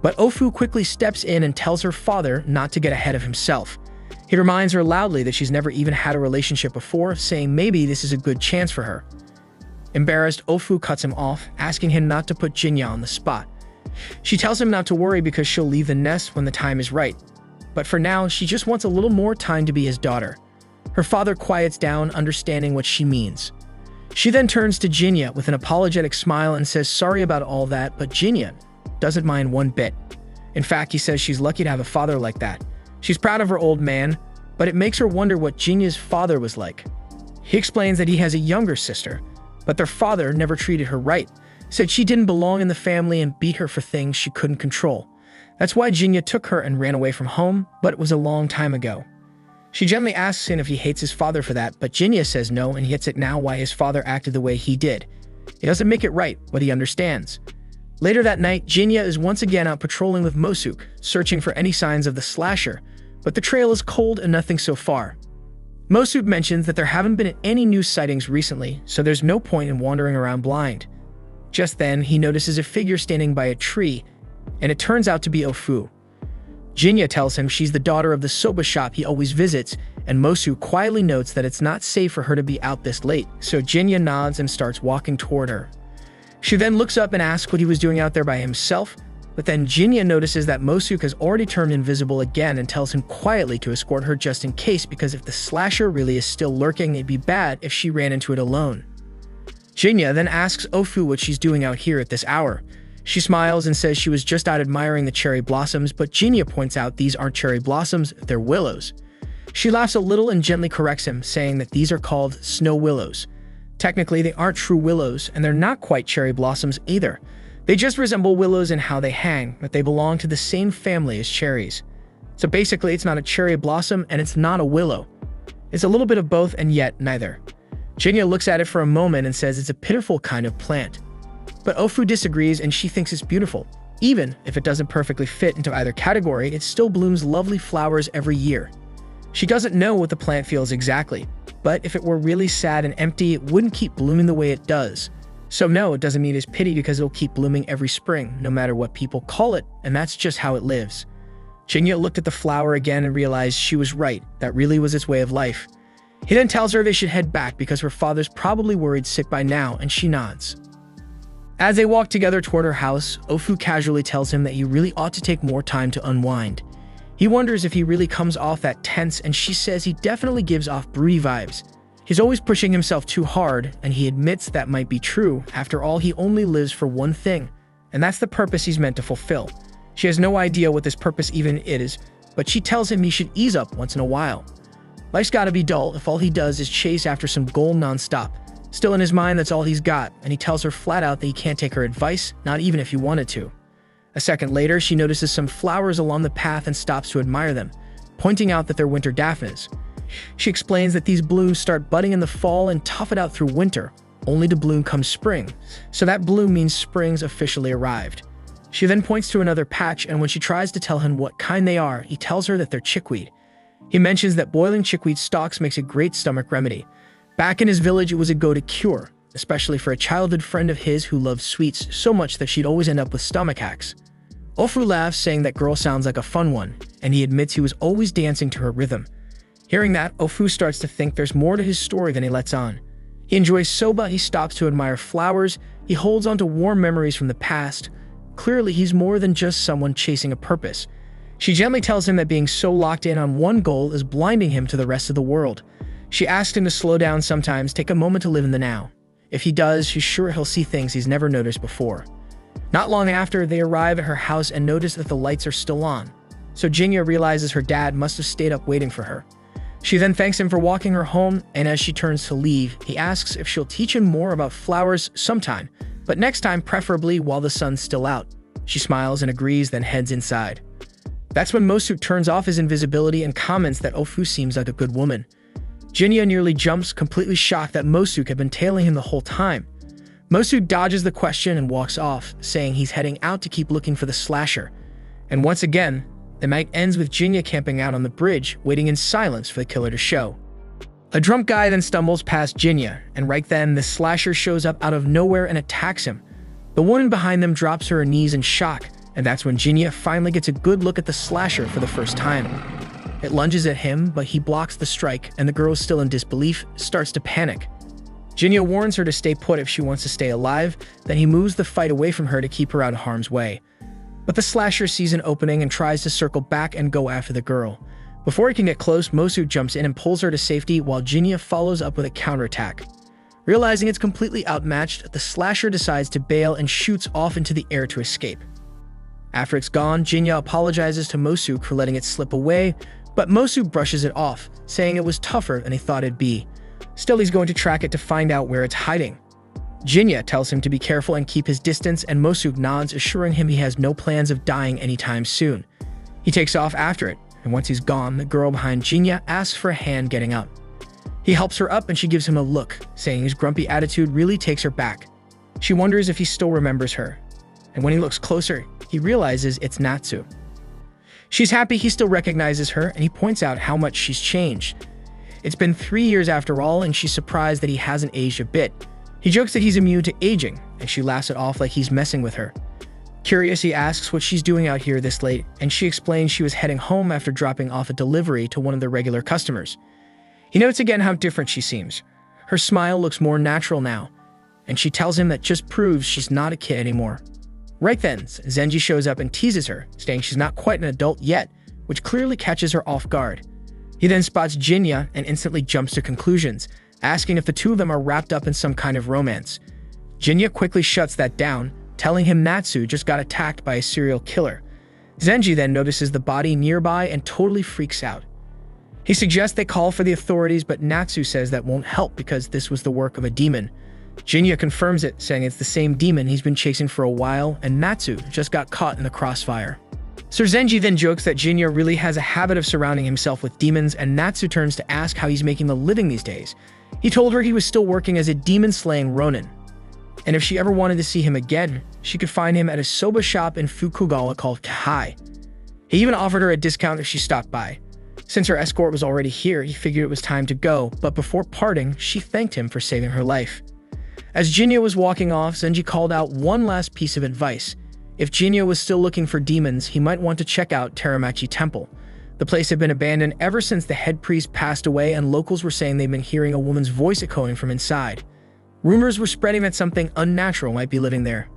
But Ofu quickly steps in and tells her father not to get ahead of himself. He reminds her loudly that she's never even had a relationship before, saying maybe this is a good chance for her. Embarrassed, Ofu cuts him off, asking him not to put Jinya on the spot. She tells him not to worry because she'll leave the nest when the time is right. But for now, she just wants a little more time to be his daughter. Her father quiets down, understanding what she means. She then turns to Jinya with an apologetic smile and says sorry about all that, but Jinya doesn't mind one bit. In fact, he says she's lucky to have a father like that. She's proud of her old man, but it makes her wonder what Jinya's father was like. He explains that he has a younger sister, but their father never treated her right, said she didn't belong in the family and beat her for things she couldn't control. That's why Jinya took her and ran away from home, but it was a long time ago. She gently asks him if he hates his father for that, but Jinya says no, and he gets it now why his father acted the way he did. It doesn't make it right, but he understands. Later that night, Jinya is once again out patrolling with Mosuke, searching for any signs of the slasher, but the trail is cold and nothing so far. Mosuke mentions that there haven't been any new sightings recently, so there's no point in wandering around blind. Just then, he notices a figure standing by a tree, and it turns out to be Ofu. Jinya tells him she's the daughter of the soba shop he always visits, and Mosu quietly notes that it's not safe for her to be out this late, so Jinya nods and starts walking toward her. She then looks up and asks what he was doing out there by himself, but then Jinya notices that Mosu has already turned invisible again and tells him quietly to escort her just in case, because if the slasher really is still lurking, it'd be bad if she ran into it alone. Jinya then asks Ofu what she's doing out here at this hour. She smiles and says she was just out admiring the cherry blossoms, but Jinya points out these aren't cherry blossoms, they're willows. She laughs a little and gently corrects him, saying that these are called snow willows. Technically, they aren't true willows, and they're not quite cherry blossoms either. They just resemble willows in how they hang, but they belong to the same family as cherries. So basically, it's not a cherry blossom and it's not a willow. It's a little bit of both and yet neither. Jinya looks at it for a moment and says it's a pitiful kind of plant. But Ofu disagrees and she thinks it's beautiful. Even if it doesn't perfectly fit into either category, it still blooms lovely flowers every year. She doesn't know what the plant feels exactly, but if it were really sad and empty, it wouldn't keep blooming the way it does. So no, it doesn't mean it's pity because it'll keep blooming every spring, no matter what people call it, and that's just how it lives. Jinya looked at the flower again and realized she was right, that really was its way of life. He then tells her they should head back because her father's probably worried sick by now, and she nods. As they walk together toward her house, Ofu casually tells him that he really ought to take more time to unwind. He wonders if he really comes off that tense, and she says he definitely gives off broody vibes. He's always pushing himself too hard, and he admits that might be true. After all, he only lives for one thing, and that's the purpose he's meant to fulfill. She has no idea what this purpose even is, but she tells him he should ease up once in a while. Life's gotta be dull if all he does is chase after some goal nonstop. Still in his mind, that's all he's got, and he tells her flat out that he can't take her advice, not even if he wanted to. A second later, she notices some flowers along the path and stops to admire them, pointing out that they're winter daphnes. She explains that these blooms start budding in the fall and tough it out through winter, only to bloom come spring, so that bloom means spring's officially arrived. She then points to another patch, and when she tries to tell him what kind they are, he tells her that they're chickweed. He mentions that boiling chickweed stalks makes a great stomach remedy. Back in his village, it was a go-to cure, especially for a childhood friend of his who loved sweets so much that she'd always end up with stomach hacks. Ofu laughs, saying that girl sounds like a fun one, and he admits he was always dancing to her rhythm. Hearing that, Ofu starts to think there's more to his story than he lets on. He enjoys soba, he stops to admire flowers, he holds on to warm memories from the past. Clearly, he's more than just someone chasing a purpose. She gently tells him that being so locked in on one goal is blinding him to the rest of the world. She asks him to slow down sometimes, take a moment to live in the now. If he does, she's sure he'll see things he's never noticed before. Not long after, they arrive at her house and notice that the lights are still on. So Jinya realizes her dad must have stayed up waiting for her. She then thanks him for walking her home, and as she turns to leave, he asks if she'll teach him more about flowers sometime, but next time preferably while the sun's still out. She smiles and agrees, then heads inside. That's when Mosu turns off his invisibility and comments that Ofu seems like a good woman. Jinya nearly jumps, completely shocked that Mosu had been tailing him the whole time. Mosu dodges the question and walks off, saying he's heading out to keep looking for the slasher. And once again, the night ends with Jinya camping out on the bridge, waiting in silence for the killer to show. A drunk guy then stumbles past Jinya, and right then, the slasher shows up out of nowhere and attacks him. The woman behind them drops to her knees in shock, and that's when Jinya finally gets a good look at the slasher for the first time. It lunges at him, but he blocks the strike, and the girl, still in disbelief, starts to panic. Jinya warns her to stay put if she wants to stay alive, then he moves the fight away from her to keep her out of harm's way. But the slasher sees an opening and tries to circle back and go after the girl. Before he can get close, Mosu jumps in and pulls her to safety while Jinya follows up with a counterattack. Realizing it's completely outmatched, the slasher decides to bail and shoots off into the air to escape. After it's gone, Jinya apologizes to Mosu for letting it slip away, but Mosu brushes it off, saying it was tougher than he thought it'd be. Still, he's going to track it to find out where it's hiding. Jinya tells him to be careful and keep his distance, and Mosu nods, assuring him he has no plans of dying anytime soon. He takes off after it, and once he's gone, the girl behind Jinya asks for a hand getting up. He helps her up and she gives him a look, saying his grumpy attitude really takes her back. She wonders if he still remembers her, and when he looks closer, he realizes it's Natsu. She's happy he still recognizes her, and he points out how much she's changed. It's been 3 years after all, and she's surprised that he hasn't aged a bit. He jokes that he's immune to aging, and she laughs it off like he's messing with her. Curious, he asks what she's doing out here this late, and she explains she was heading home after dropping off a delivery to one of the regular customers. He notes again how different she seems. Her smile looks more natural now, and she tells him that just proves she's not a kid anymore. Right then, Zenji shows up and teases her, saying she's not quite an adult yet, which clearly catches her off guard. He then spots Jinya and instantly jumps to conclusions, asking if the two of them are wrapped up in some kind of romance. Jinya quickly shuts that down, telling him Natsu just got attacked by a serial killer. Zenji then notices the body nearby and totally freaks out. He suggests they call for the authorities, but Natsu says that won't help because this was the work of a demon. Jinya confirms it, saying it's the same demon he's been chasing for a while, and Natsu just got caught in the crossfire. Sir Zenji then jokes that Jinya really has a habit of surrounding himself with demons, and Natsu turns to ask how he's making the living these days. He told her he was still working as a demon-slaying Ronin, and if she ever wanted to see him again, she could find him at a soba shop in Fukugawa called Kahai. He even offered her a discount if she stopped by. Since her escort was already here, he figured it was time to go, but before parting, she thanked him for saving her life. As Jinya was walking off, Zenji called out one last piece of advice. If Jinya was still looking for demons, he might want to check out Teramachi Temple. The place had been abandoned ever since the head priest passed away, and locals were saying they'd been hearing a woman's voice echoing from inside. Rumors were spreading that something unnatural might be living there.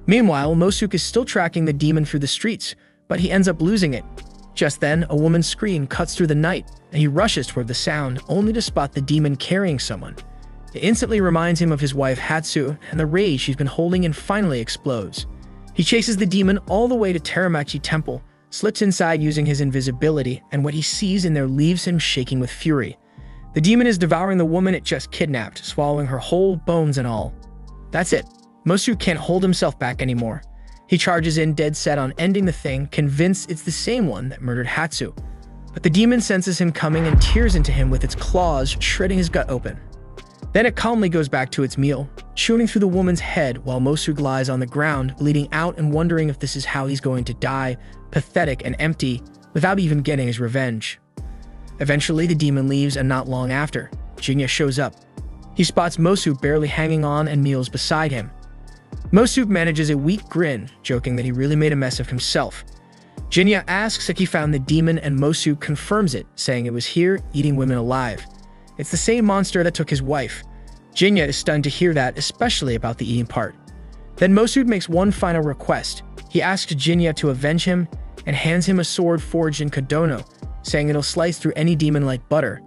Meanwhile, Mosuke is still tracking the demon through the streets, but he ends up losing it. Just then, a woman's scream cuts through the night, and he rushes toward the sound, only to spot the demon carrying someone. It instantly reminds him of his wife Hatsu, and the rage she's been holding and finally explodes. He chases the demon all the way to Teramachi Temple, slips inside using his invisibility, and what he sees in there leaves him shaking with fury. The demon is devouring the woman it just kidnapped, swallowing her whole, bones and all. That's it. Mosu can't hold himself back anymore. He charges in, dead set on ending the thing, convinced it's the same one that murdered Hatsu. But the demon senses him coming and tears into him with its claws, shredding his gut open. Then it calmly goes back to its meal, chewing through the woman's head while Mosu lies on the ground, bleeding out and wondering if this is how he's going to die, pathetic and empty, without even getting his revenge. Eventually, the demon leaves, and not long after, Jinya shows up. He spots Mosu barely hanging on and kneels beside him. Mosu manages a weak grin, joking that he really made a mess of himself. Jinya asks if he found the demon, and Mosu confirms it, saying it was here, eating women alive. It's the same monster that took his wife. Jinya is stunned to hear that, especially about the eating part. Then Mosu makes one final request. He asks Jinya to avenge him and hands him a sword forged in Kodono, saying it'll slice through any demon like butter.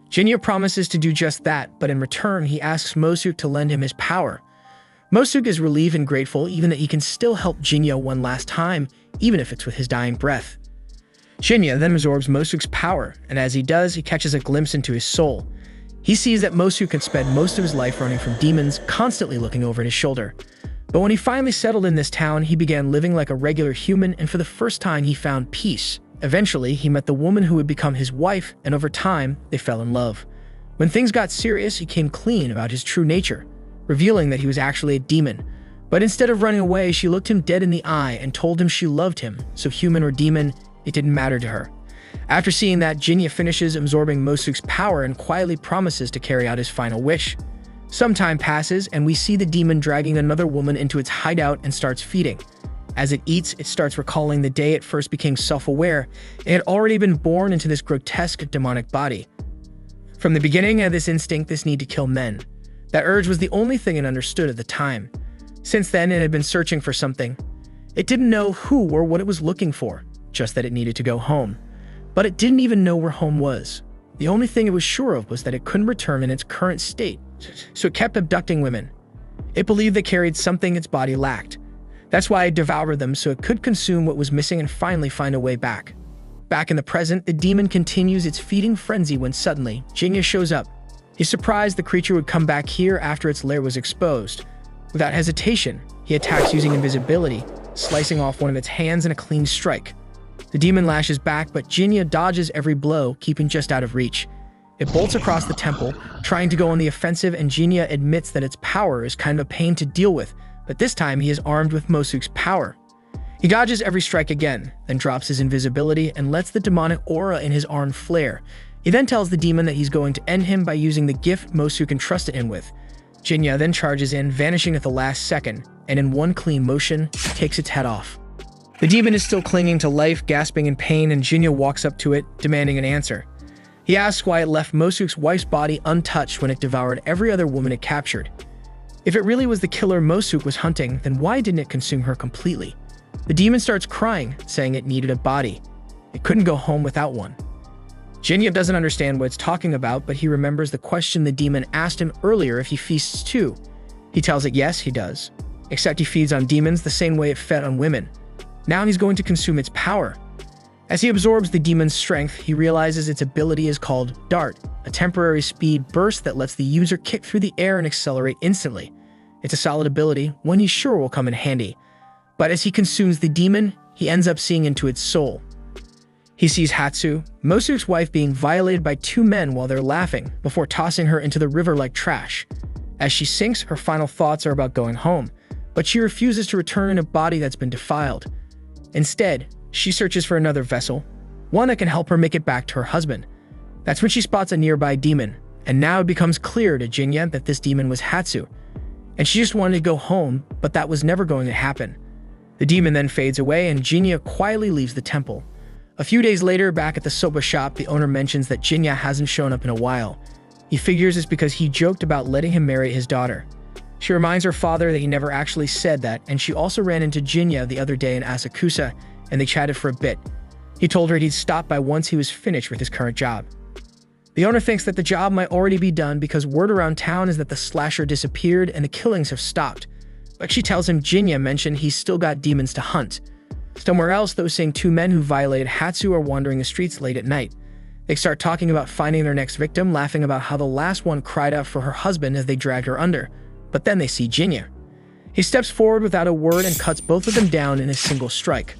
Jinya promises to do just that, but in return, he asks Mosu to lend him his power. Mosu is relieved and grateful, even that he can still help Jinya one last time, even if it's with his dying breath. Jinya then absorbs Mosu's power, and as he does, he catches a glimpse into his soul. He sees that Mosu could spend most of his life running from demons, constantly looking over his shoulder. But when he finally settled in this town, he began living like a regular human, and for the first time, he found peace. Eventually, he met the woman who would become his wife, and over time, they fell in love. When things got serious, he came clean about his true nature, revealing that he was actually a demon. But instead of running away, she looked him dead in the eye and told him she loved him, so human or demon, it didn't matter to her. After seeing that, Jinya finishes absorbing Mosu's power and quietly promises to carry out his final wish. Some time passes, and we see the demon dragging another woman into its hideout and starts feeding. As it eats, it starts recalling the day it first became self-aware. It had already been born into this grotesque demonic body. From the beginning, it had this instinct, this need to kill men. That urge was the only thing it understood at the time. Since then, it had been searching for something. It didn't know who or what it was looking for, just that it needed to go home. But it didn't even know where home was. The only thing it was sure of was that it couldn't return in its current state, so it kept abducting women. It believed they carried something its body lacked. That's why it devoured them, so it could consume what was missing and finally find a way back. Back in the present, the demon continues its feeding frenzy when suddenly, Jinya shows up. He's surprised the creature would come back here after its lair was exposed. Without hesitation, he attacks using invisibility, slicing off one of its hands in a clean strike. The demon lashes back, but Jinya dodges every blow, keeping just out of reach. It bolts across the temple, trying to go on the offensive, and Jinya admits that its power is kind of a pain to deal with, but this time he is armed with Mosu's power. He dodges every strike again, then drops his invisibility and lets the demonic aura in his arm flare. He then tells the demon that he's going to end him by using the gift Mosu entrusted him with. Jinya then charges in, vanishing at the last second, and in one clean motion, takes its head off. The demon is still clinging to life, gasping in pain, and Jinya walks up to it, demanding an answer. He asks why it left Mosuke's wife's body untouched when it devoured every other woman it captured. If it really was the killer Mosuke was hunting, then why didn't it consume her completely? The demon starts crying, saying it needed a body. It couldn't go home without one. Jinya doesn't understand what it's talking about, but he remembers the question the demon asked him earlier if he feasts too. He tells it yes, he does. Except he feeds on demons the same way it fed on women. Now he's going to consume its power. As he absorbs the demon's strength, he realizes its ability is called Dart, a temporary speed burst that lets the user kick through the air and accelerate instantly. It's a solid ability, one he's sure will come in handy. But as he consumes the demon, he ends up seeing into its soul. He sees Hatsu, Mosuke's wife, being violated by two men while they're laughing, before tossing her into the river like trash. As she sinks, her final thoughts are about going home, but she refuses to return in a body that's been defiled. Instead, she searches for another vessel, one that can help her make it back to her husband. That's when she spots a nearby demon, and now it becomes clear to Jinya that this demon was Hatsu. And she just wanted to go home, but that was never going to happen. The demon then fades away, and Jinya quietly leaves the temple. A few days later, back at the soba shop, the owner mentions that Jinya hasn't shown up in a while. He figures it's because he joked about letting him marry his daughter. She reminds her father that he never actually said that, and she also ran into Jinya the other day in Asakusa, and they chatted for a bit. He told her he'd stop by once he was finished with his current job. The owner thinks that the job might already be done because word around town is that the slasher disappeared and the killings have stopped. But she tells him Jinya mentioned he's still got demons to hunt. Somewhere else, those same two men who violated Hatsu are wandering the streets late at night. They start talking about finding their next victim, laughing about how the last one cried out for her husband as they dragged her under. But then they see Jinya. He steps forward without a word and cuts both of them down in a single strike.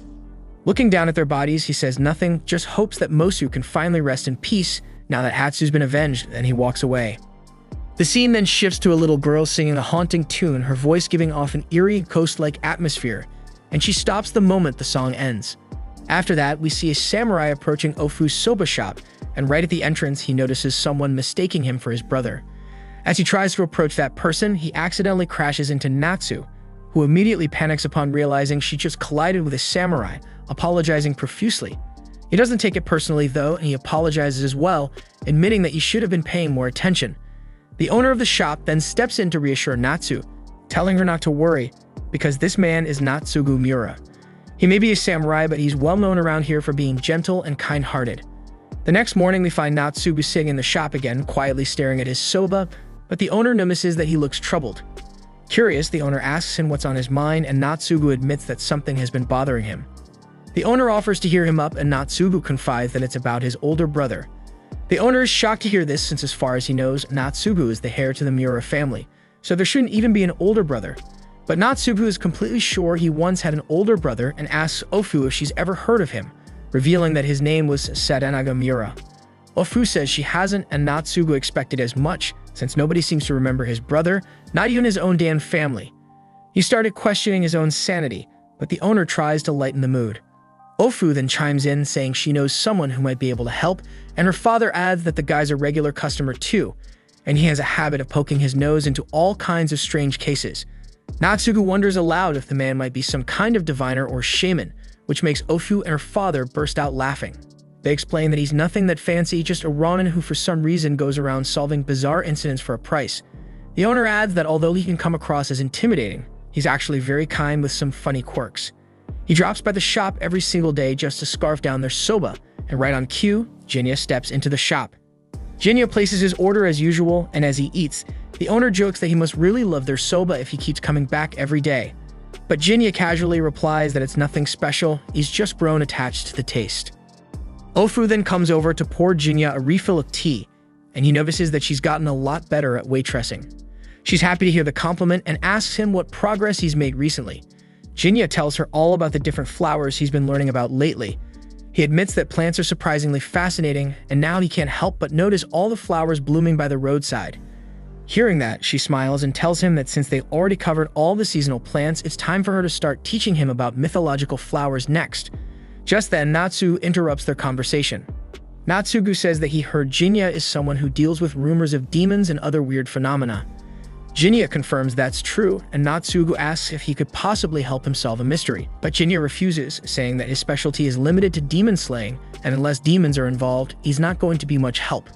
Looking down at their bodies, he says nothing, just hopes that Mosu can finally rest in peace now that Hatsu's been avenged, and he walks away. The scene then shifts to a little girl singing a haunting tune, her voice giving off an eerie, ghost-like atmosphere, and she stops the moment the song ends. After that, we see a samurai approaching Ofu's soba shop, and right at the entrance, he notices someone mistaking him for his brother. As he tries to approach that person, he accidentally crashes into Natsu, who immediately panics upon realizing she just collided with a samurai, apologizing profusely. He doesn't take it personally though, and he apologizes as well, admitting that he should have been paying more attention. The owner of the shop then steps in to reassure Natsu, telling her not to worry, because this man is Natsugu Miura. He may be a samurai, but he's well known around here for being gentle and kind-hearted. The next morning, we find Natsugu sitting in the shop again, quietly staring at his soba, but the owner notices that he looks troubled. Curious, the owner asks him what's on his mind, and Natsugu admits that something has been bothering him. The owner offers to hear him up, and Natsugu confides that it's about his older brother. The owner is shocked to hear this, since as far as he knows, Natsugu is the heir to the Miura family, so there shouldn't even be an older brother. But Natsugu is completely sure he once had an older brother and asks Ofu if she's ever heard of him, revealing that his name was Sadanaga Miura. Ofu says she hasn't, and Natsugu expected as much, since nobody seems to remember his brother, not even his own damn family. He started questioning his own sanity, but the owner tries to lighten the mood. Ofu then chimes in, saying she knows someone who might be able to help, and her father adds that the guy's a regular customer too, and he has a habit of poking his nose into all kinds of strange cases. Natsugu wonders aloud if the man might be some kind of diviner or shaman, which makes Ofu and her father burst out laughing. They explain that he's nothing that fancy, just a Ronin who for some reason goes around solving bizarre incidents for a price. The owner adds that although he can come across as intimidating, he's actually very kind with some funny quirks. He drops by the shop every single day just to scarf down their soba, and right on cue, Jinya steps into the shop. Jinya places his order as usual, and as he eats, the owner jokes that he must really love their soba if he keeps coming back every day. But Jinya casually replies that it's nothing special, he's just grown attached to the taste. Ofu then comes over to pour Jinya a refill of tea, and he notices that she's gotten a lot better at waitressing. She's happy to hear the compliment and asks him what progress he's made recently. Jinya tells her all about the different flowers he's been learning about lately. He admits that plants are surprisingly fascinating, and now he can't help but notice all the flowers blooming by the roadside. Hearing that, she smiles and tells him that since they already covered all the seasonal plants, it's time for her to start teaching him about mythological flowers next. Just then, Natsu interrupts their conversation. Natsugu says that he heard Jinya is someone who deals with rumors of demons and other weird phenomena. Jinya confirms that's true, and Natsugu asks if he could possibly help him solve a mystery. But Jinya refuses, saying that his specialty is limited to demon slaying, and unless demons are involved, he's not going to be much help.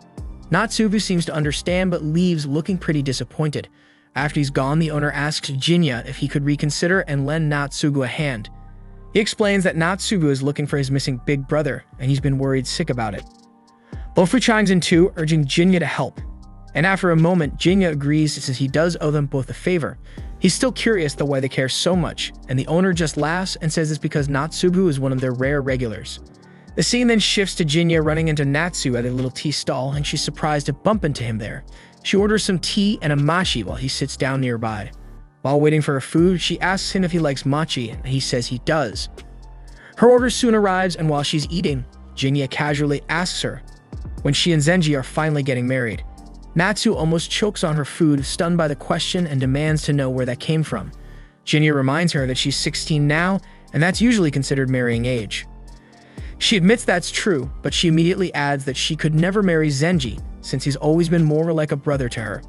Natsugu seems to understand but leaves looking pretty disappointed. After he's gone, the owner asks Jinya if he could reconsider and lend Natsugu a hand. He explains that Natsugu is looking for his missing big brother, and he's been worried sick about it. Luffy chimes in too, urging Jinya to help. And after a moment, Jinya agrees since he does owe them both a favor. He's still curious though why they care so much, and the owner just laughs and says it's because Natsugu is one of their rare regulars. The scene then shifts to Jinya running into Natsu at a little tea stall, and she's surprised to bump into him there. She orders some tea and a machi while he sits down nearby. While waiting for her food, she asks him if he likes machi, and he says he does. Her order soon arrives, and while she's eating, Jinya casually asks her when she and Zenji are finally getting married. Natsu almost chokes on her food, stunned by the question, and demands to know where that came from. Jinya reminds her that she's 16 now, and that's usually considered marrying age. She admits that's true, but she immediately adds that she could never marry Zenji, since he's always been more like a brother to her.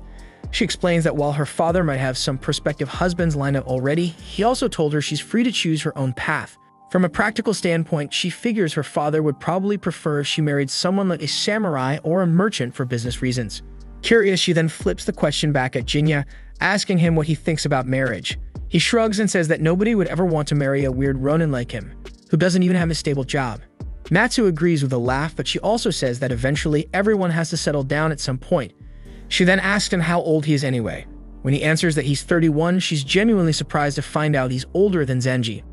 She explains that while her father might have some prospective husbands lined up already, he also told her she's free to choose her own path. From a practical standpoint, she figures her father would probably prefer if she married someone like a samurai or a merchant for business reasons. Curious, she then flips the question back at Jinya, asking him what he thinks about marriage. He shrugs and says that nobody would ever want to marry a weird ronin like him, who doesn't even have a stable job. Natsu agrees with a laugh, but she also says that eventually everyone has to settle down at some point. She then asks him how old he is anyway. When he answers that he's 31, she's genuinely surprised to find out he's older than Zenji.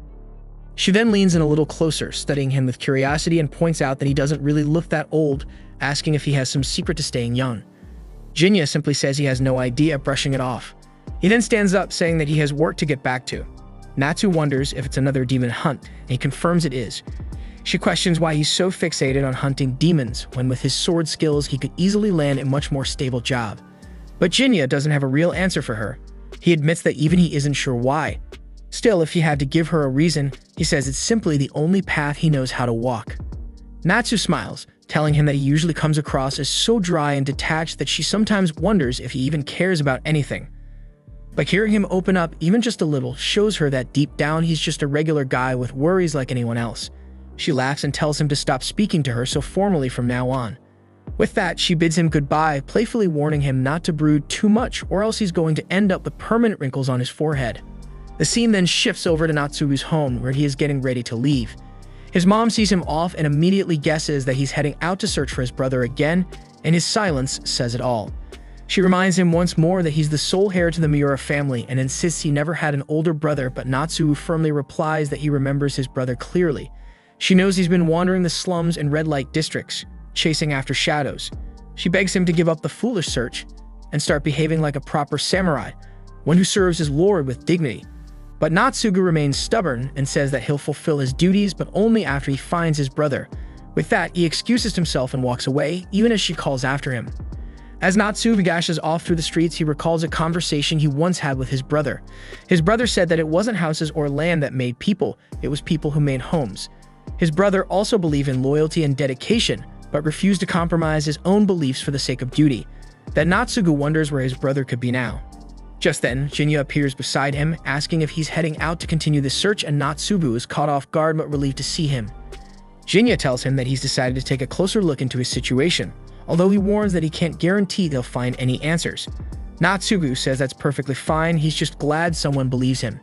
She then leans in a little closer, studying him with curiosity, and points out that he doesn't really look that old, asking if he has some secret to staying young. Jinya simply says he has no idea, brushing it off. He then stands up, saying that he has work to get back to. Natsu wonders if it's another demon hunt, and he confirms it is. She questions why he's so fixated on hunting demons, when with his sword skills he could easily land a much more stable job. But Jinya doesn't have a real answer for her. He admits that even he isn't sure why. Still, if he had to give her a reason, he says it's simply the only path he knows how to walk. Natsu smiles, telling him that he usually comes across as so dry and detached that she sometimes wonders if he even cares about anything. But hearing him open up even just a little shows her that deep down he's just a regular guy with worries like anyone else. She laughs and tells him to stop speaking to her so formally from now on. With that, she bids him goodbye, playfully warning him not to brood too much or else he's going to end up with permanent wrinkles on his forehead. The scene then shifts over to Natsugu's home, where he is getting ready to leave. His mom sees him off and immediately guesses that he's heading out to search for his brother again, and his silence says it all. She reminds him once more that he's the sole heir to the Miura family and insists he never had an older brother, but Natsugu firmly replies that he remembers his brother clearly. She knows he's been wandering the slums and red light districts, chasing after shadows. She begs him to give up the foolish search and start behaving like a proper samurai, one who serves his lord with dignity. But Natsugu remains stubborn and says that he'll fulfill his duties, but only after he finds his brother. With that, he excuses himself and walks away, even as she calls after him. As Natsugu dashes off through the streets, he recalls a conversation he once had with his brother. His brother said that it wasn't houses or land that made people, it was people who made homes. His brother also believed in loyalty and dedication, but refused to compromise his own beliefs for the sake of duty. That Natsugu wonders where his brother could be now. Just then, Jinya appears beside him, asking if he's heading out to continue the search, and Natsugu is caught off guard but relieved to see him. Jinya tells him that he's decided to take a closer look into his situation, although he warns that he can't guarantee they'll find any answers. Natsugu says that's perfectly fine, he's just glad someone believes him.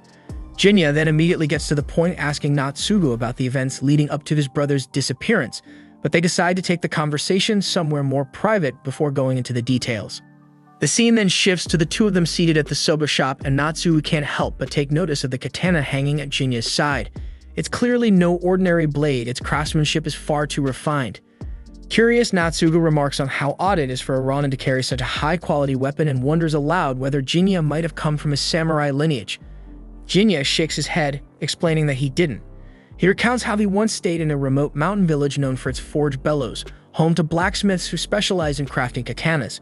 Jinya then immediately gets to the point, asking Natsugu about the events leading up to his brother's disappearance, but they decide to take the conversation somewhere more private before going into the details. The scene then shifts to the two of them seated at the soba shop, and Natsugu can't help but take notice of the katana hanging at Jinya's side. It's clearly no ordinary blade, its craftsmanship is far too refined. Curious, Natsugu remarks on how odd it is for a Ronin to carry such a high-quality weapon and wonders aloud whether Jinya might have come from a samurai lineage. Jinya shakes his head, explaining that he didn't. He recounts how he once stayed in a remote mountain village known for its forged bellows, home to blacksmiths who specialize in crafting katanas.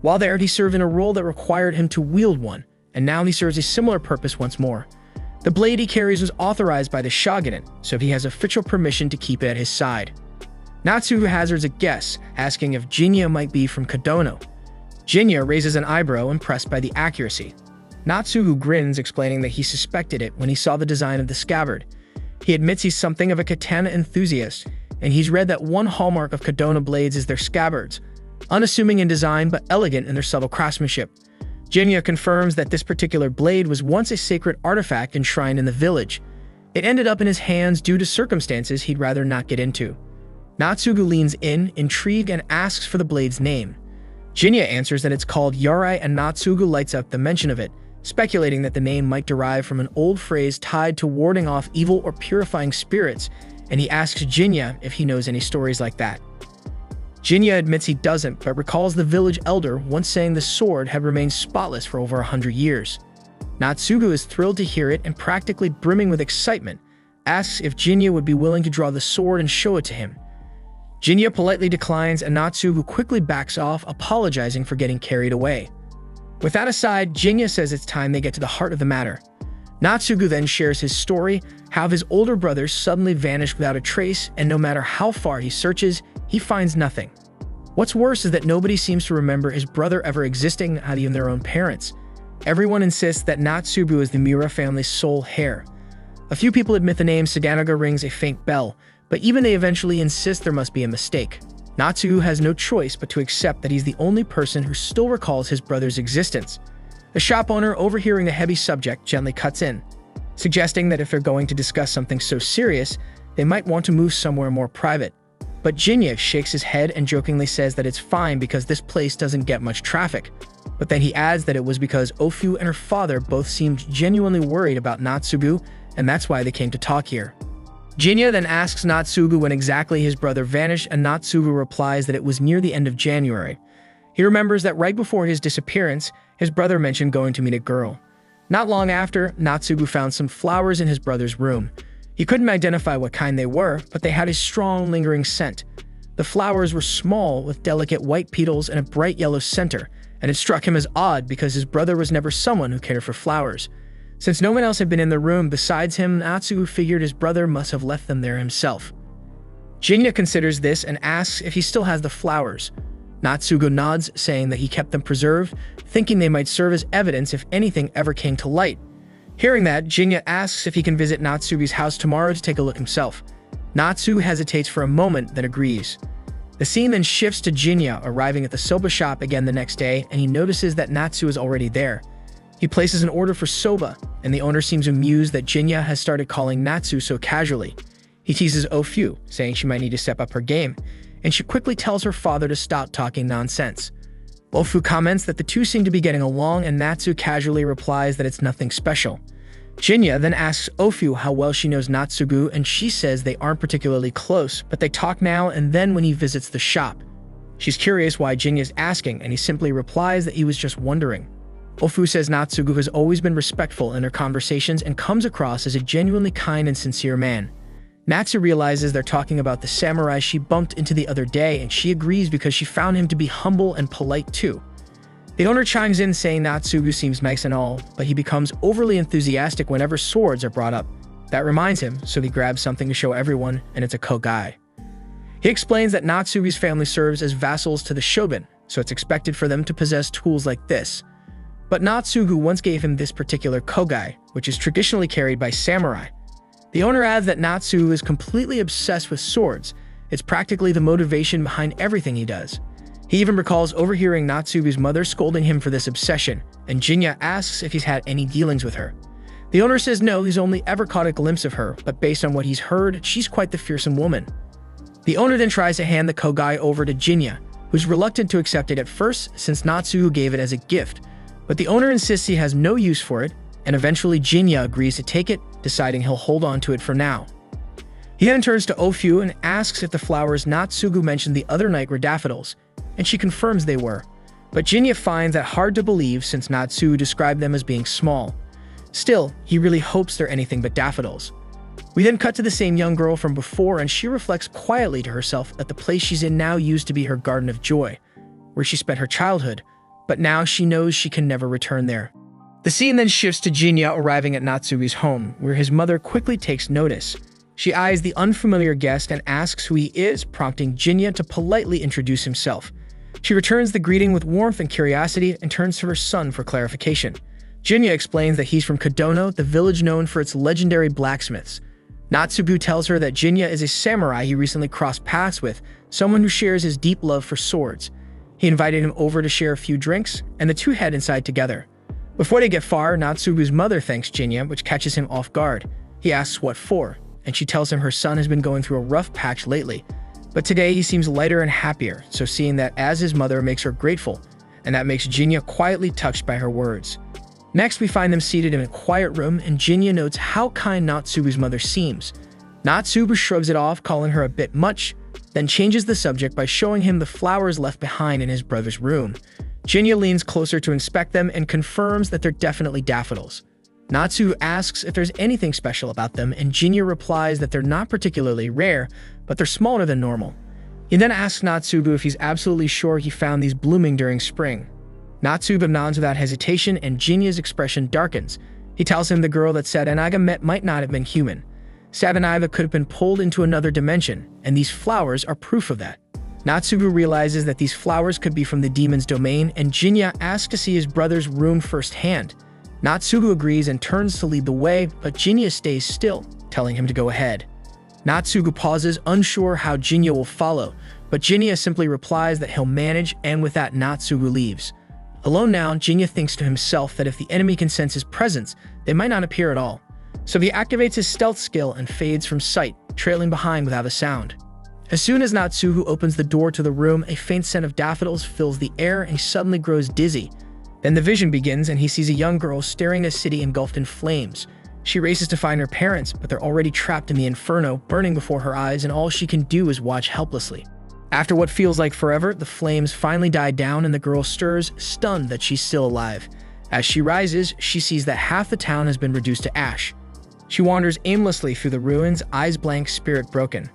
While there, he served in a role that required him to wield one, and now he serves a similar purpose once more. The blade he carries was authorized by the shogunate, so he has official permission to keep it at his side. Natsugu hazards a guess, asking if Jinya might be from Kadono. Jinya raises an eyebrow, impressed by the accuracy. Natsugu grins, explaining that he suspected it when he saw the design of the scabbard. He admits he's something of a katana enthusiast, and he's read that one hallmark of Kadona blades is their scabbards, unassuming in design but elegant in their subtle craftsmanship. Jinya confirms that this particular blade was once a sacred artifact enshrined in the village. It ended up in his hands due to circumstances he'd rather not get into. Natsugu leans in, intrigued, and asks for the blade's name. Jinya answers that it's called Yarai, and Natsugu lights up the mention of it, speculating that the name might derive from an old phrase tied to warding off evil or purifying spirits, and he asks Jinya if he knows any stories like that. Jinya admits he doesn't, but recalls the village elder once saying the sword had remained spotless for over 100 years. Natsugu is thrilled to hear it and, practically brimming with excitement, asks if Jinya would be willing to draw the sword and show it to him. Jinya politely declines, and Natsugu quickly backs off, apologizing for getting carried away. With that aside, Jinya says it's time they get to the heart of the matter. Natsugu then shares his story, how his older brother suddenly vanished without a trace, and no matter how far he searches, he finds nothing. What's worse is that nobody seems to remember his brother ever existing, not even their own parents. Everyone insists that Natsugu is the Miura family's sole heir. A few people admit the name Saganaga rings a faint bell, but even they eventually insist there must be a mistake. Natsugu has no choice but to accept that he's the only person who still recalls his brother's existence. The shop owner, overhearing the heavy subject, gently cuts in, suggesting that if they're going to discuss something so serious, they might want to move somewhere more private. But Jinya shakes his head and jokingly says that it's fine because this place doesn't get much traffic. But then he adds that it was because Ofu and her father both seemed genuinely worried about Natsugu, and that's why they came to talk here. Jinya then asks Natsugu when exactly his brother vanished, and Natsugu replies that it was near the end of January. He remembers that right before his disappearance, his brother mentioned going to meet a girl. Not long after, Natsugu found some flowers in his brother's room. He couldn't identify what kind they were, but they had a strong, lingering scent. The flowers were small, with delicate white petals and a bright yellow center, and it struck him as odd because his brother was never someone who cared for flowers. Since no one else had been in the room besides him, Natsugu figured his brother must have left them there himself. Jinya considers this and asks if he still has the flowers. Natsugu nods, saying that he kept them preserved, thinking they might serve as evidence if anything ever came to light. Hearing that, Jinya asks if he can visit Natsugu's house tomorrow to take a look himself. Natsugu hesitates for a moment, then agrees. The scene then shifts to Jinya arriving at the soba shop again the next day, and he notices that Natsu is already there. He places an order for soba, and the owner seems amused that Jinya has started calling Natsu so casually. He teases Ofu, saying she might need to step up her game, and she quickly tells her father to stop talking nonsense. Ofu comments that the two seem to be getting along, and Natsu casually replies that it's nothing special. Jinya then asks Ofu how well she knows Natsugu, and she says they aren't particularly close, but they talk now and then when he visits the shop. She's curious why Jinya's asking, and he simply replies that he was just wondering. Ofu says Natsugu has always been respectful in their conversations and comes across as a genuinely kind and sincere man. Natsu realizes they're talking about the samurai she bumped into the other day, and she agrees because she found him to be humble and polite too. The owner chimes in, saying Natsugu seems nice and all, but he becomes overly enthusiastic whenever swords are brought up. That reminds him, so he grabs something to show everyone, and it's a kogai. He explains that Natsugu's family serves as vassals to the shogun, so it's expected for them to possess tools like this. But Natsugu once gave him this particular kogai, which is traditionally carried by samurai. The owner adds that Natsugu is completely obsessed with swords. It's practically the motivation behind everything he does. He even recalls overhearing Natsugu's mother scolding him for this obsession, and Jinya asks if he's had any dealings with her. The owner says no, he's only ever caught a glimpse of her, but based on what he's heard, she's quite the fearsome woman. The owner then tries to hand the kogai over to Jinya, who's reluctant to accept it at first since Natsugu gave it as a gift, but the owner insists he has no use for it, and eventually Jinya agrees to take it, deciding he'll hold on to it for now. He then turns to Ofu and asks if the flowers Natsugu mentioned the other night were daffodils, and she confirms they were. But Jinya finds that hard to believe since Natsugu described them as being small. Still, he really hopes they're anything but daffodils. We then cut to the same young girl from before, and she reflects quietly to herself that the place she's in now used to be her garden of joy, where she spent her childhood, but now she knows she can never return there. The scene then shifts to Jinya arriving at Natsugu's home, where his mother quickly takes notice. She eyes the unfamiliar guest and asks who he is, prompting Jinya to politely introduce himself. She returns the greeting with warmth and curiosity and turns to her son for clarification. Jinya explains that he's from Kodono, the village known for its legendary blacksmiths. Natsugu tells her that Jinya is a samurai he recently crossed paths with, someone who shares his deep love for swords. He invited him over to share a few drinks, and the two head inside together. Before they get far, Natsugu's mother thanks Jinya, which catches him off guard. He asks what for, and she tells him her son has been going through a rough patch lately. But today he seems lighter and happier, so seeing that as his mother makes her grateful, and that makes Jinya quietly touched by her words. Next, we find them seated in a quiet room, and Jinya notes how kind Natsugu's mother seems. Natsugu shrugs it off, calling her a bit much, then changes the subject by showing him the flowers left behind in his brother's room. Jinya leans closer to inspect them and confirms that they're definitely daffodils. Natsugu asks if there's anything special about them, and Jinya replies that they're not particularly rare, but they're smaller than normal. He then asks Natsugu if he's absolutely sure he found these blooming during spring. Natsugu nods without hesitation, and Jinya's expression darkens. He tells him the girl that Sadanaga met might not have been human. Sadanaga could have been pulled into another dimension, and these flowers are proof of that. Natsugu realizes that these flowers could be from the demon's domain, and Jinya asks to see his brother's room firsthand. Natsugu agrees and turns to lead the way, but Jinya stays still, telling him to go ahead. Natsugu pauses, unsure how Jinya will follow, but Jinya simply replies that he'll manage, and with that Natsugu leaves. Alone now, Jinya thinks to himself that if the enemy can sense his presence, they might not appear at all. So he activates his stealth skill and fades from sight, trailing behind without a sound. As soon as Natsugu opens the door to the room, a faint scent of daffodils fills the air and he suddenly grows dizzy. Then the vision begins and he sees a young girl staring at a city engulfed in flames. She races to find her parents, but they're already trapped in the inferno, burning before her eyes, and all she can do is watch helplessly. After what feels like forever, the flames finally die down and the girl stirs, stunned that she's still alive. As she rises, she sees that half the town has been reduced to ash. She wanders aimlessly through the ruins, eyes blank, spirit broken.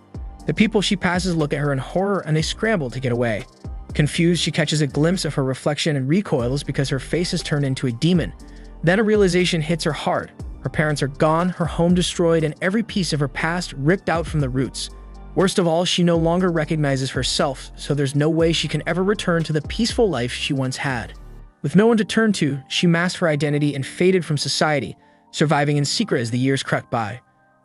The people she passes look at her in horror and they scramble to get away. Confused, she catches a glimpse of her reflection and recoils because her face has turned into a demon. Then a realization hits her hard. Her parents are gone, her home destroyed, and every piece of her past ripped out from the roots. Worst of all, she no longer recognizes herself, so there's no way she can ever return to the peaceful life she once had. With no one to turn to, she masked her identity and faded from society, surviving in secret as the years crept by.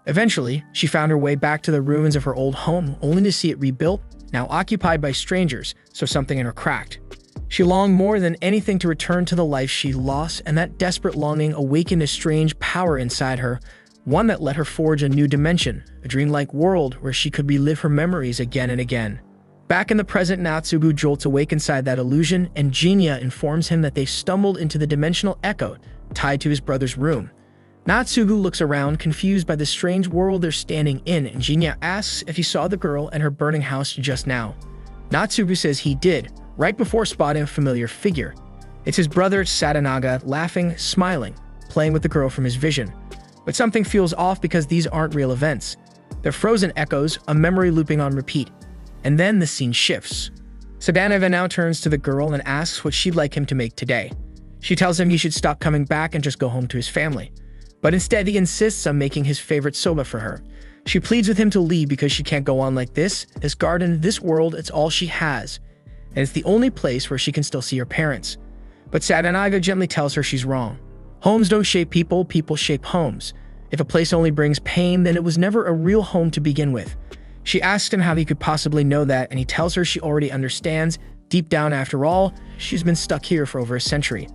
Eventually, she found her way back to the ruins of her old home, only to see it rebuilt, now occupied by strangers, so something in her cracked. She longed more than anything to return to the life she lost, and that desperate longing awakened a strange power inside her, one that let her forge a new dimension, a dreamlike world where she could relive her memories again and again. Back in the present, Natsugu jolts awake inside that illusion, and Jinya informs him that they stumbled into the dimensional echo tied to his brother's room. Natsugu looks around, confused by the strange world they're standing in, and Jinya asks if he saw the girl and her burning house just now. Natsugu says he did, right before spotting a familiar figure. It's his brother Sadanaga, laughing, smiling, playing with the girl from his vision. But something feels off because these aren't real events. They're frozen echoes, a memory looping on repeat. And then the scene shifts. Sadanaga now turns to the girl and asks what she'd like him to make today. She tells him he should stop coming back and just go home to his family. But instead, he insists on making his favorite soba for her. She pleads with him to leave because she can't go on like this. This garden, this world, it's all she has. And it's the only place where she can still see her parents. But Sadanaga gently tells her she's wrong. Homes don't shape people, people shape homes. If a place only brings pain, then it was never a real home to begin with. She asks him how he could possibly know that, and he tells her she already understands. Deep down, after all, she's been stuck here for over a century.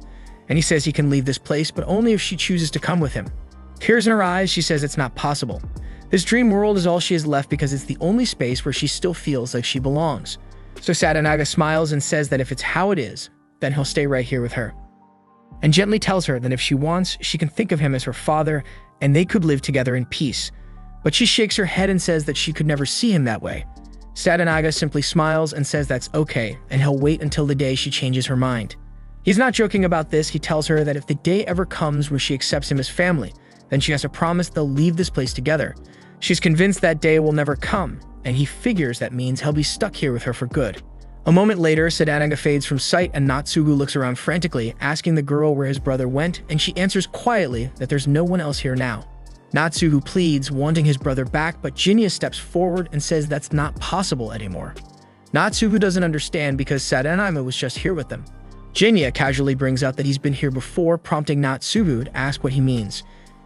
And he says he can leave this place, but only if she chooses to come with him. Tears in her eyes, she says it's not possible. This dream world is all she has left because it's the only space where she still feels like she belongs. So Sadanaga smiles and says that if it's how it is, then he'll stay right here with her. And gently tells her that if she wants, she can think of him as her father, and they could live together in peace. But she shakes her head and says that she could never see him that way. Sadanaga simply smiles and says that's okay, and he'll wait until the day she changes her mind. He's not joking about this. He tells her that if the day ever comes where she accepts him as family, then she has to promise they'll leave this place together. She's convinced that day will never come, and he figures that means he'll be stuck here with her for good. A moment later, Sadanaga fades from sight and Natsugu looks around frantically, asking the girl where his brother went, and she answers quietly that there's no one else here now. Natsugu pleads, wanting his brother back, but Jinya steps forward and says that's not possible anymore. Natsugu doesn't understand because Sadanaiba was just here with them. Jinya casually brings up that he's been here before, prompting Natsugu to ask what he means.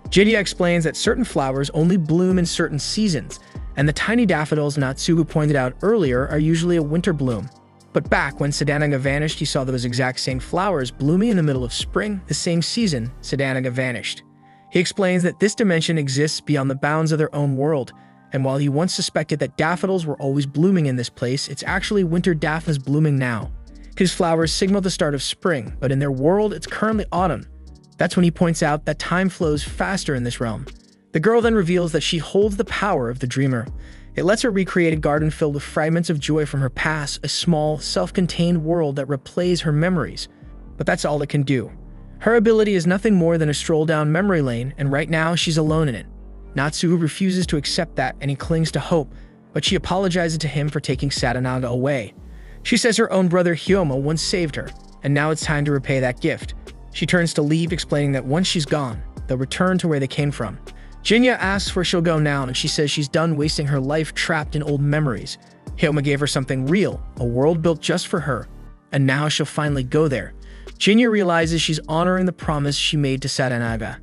Jinya explains that certain flowers only bloom in certain seasons, and the tiny daffodils Natsugu pointed out earlier are usually a winter bloom. But back when Sadanaga vanished, he saw those exact same flowers blooming in the middle of spring, the same season Sadanaga vanished. He explains that this dimension exists beyond the bounds of their own world, and while he once suspected that daffodils were always blooming in this place, it's actually winter daphnes blooming now. His flowers signal the start of spring, but in their world, it's currently autumn. That's when he points out that time flows faster in this realm. The girl then reveals that she holds the power of the dreamer. It lets her recreate a garden filled with fragments of joy from her past, a small, self-contained world that replays her memories. But that's all it can do. Her ability is nothing more than a stroll down memory lane, and right now she's alone in it. Natsugu refuses to accept that, and he clings to hope, but she apologizes to him for taking Sadanaga away. She says her own brother Hyoma once saved her, and now it's time to repay that gift. She turns to leave, explaining that once she's gone, they'll return to where they came from. Jinya asks where she'll go now, and she says she's done wasting her life trapped in old memories. Hyoma gave her something real, a world built just for her, and now she'll finally go there. Jinya realizes she's honoring the promise she made to Sadanaga.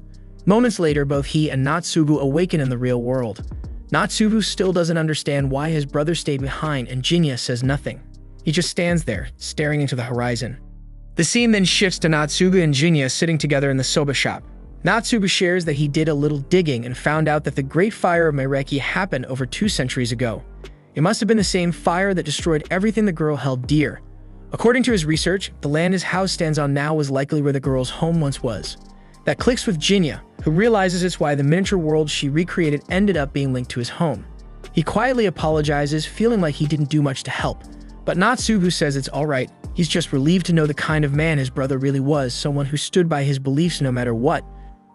Moments later, both he and Natsugu awaken in the real world. Natsugu still doesn't understand why his brother stayed behind, and Jinya says nothing. He just stands there, staring into the horizon. The scene then shifts to Natsugu and Jinya sitting together in the soba shop. Natsugu shares that he did a little digging and found out that the Great Fire of Maireki happened over 2 centuries ago. It must have been the same fire that destroyed everything the girl held dear. According to his research, the land his house stands on now was likely where the girl's home once was. That clicks with Jinya, who realizes it's why the miniature world she recreated ended up being linked to his home. He quietly apologizes, feeling like he didn't do much to help. But Natsugu says it's alright. He's just relieved to know the kind of man his brother really was, someone who stood by his beliefs no matter what.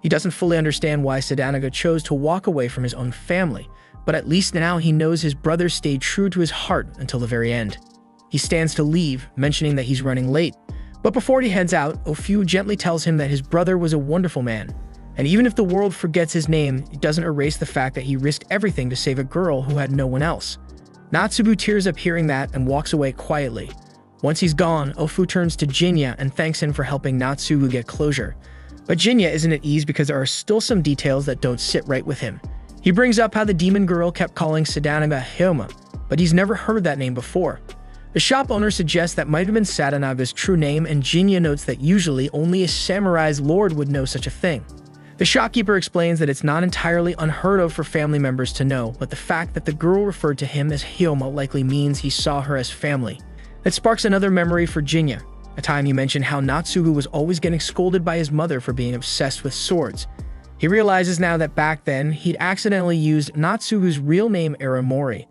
He doesn't fully understand why Sadanaga chose to walk away from his own family, but at least now he knows his brother stayed true to his heart until the very end. He stands to leave, mentioning that he's running late. But before he heads out, Ofu gently tells him that his brother was a wonderful man. And even if the world forgets his name, it doesn't erase the fact that he risked everything to save a girl who had no one else. Natsugu tears up hearing that and walks away quietly. Once he's gone, Ofu turns to Jinya and thanks him for helping Natsugu get closure. But Jinya isn't at ease because there are still some details that don't sit right with him. He brings up how the demon girl kept calling Sadanaga Hyoma, but he's never heard that name before. The shop owner suggests that might have been Sadanaga's true name, and Jinya notes that usually only a samurai's lord would know such a thing. The shopkeeper explains that it's not entirely unheard of for family members to know, but the fact that the girl referred to him as Hyoma likely means he saw her as family. That sparks another memory for Jinya, a time he mentioned how Natsugu was always getting scolded by his mother for being obsessed with swords. He realizes now that back then, he'd accidentally used Natsugu's real name Aramori.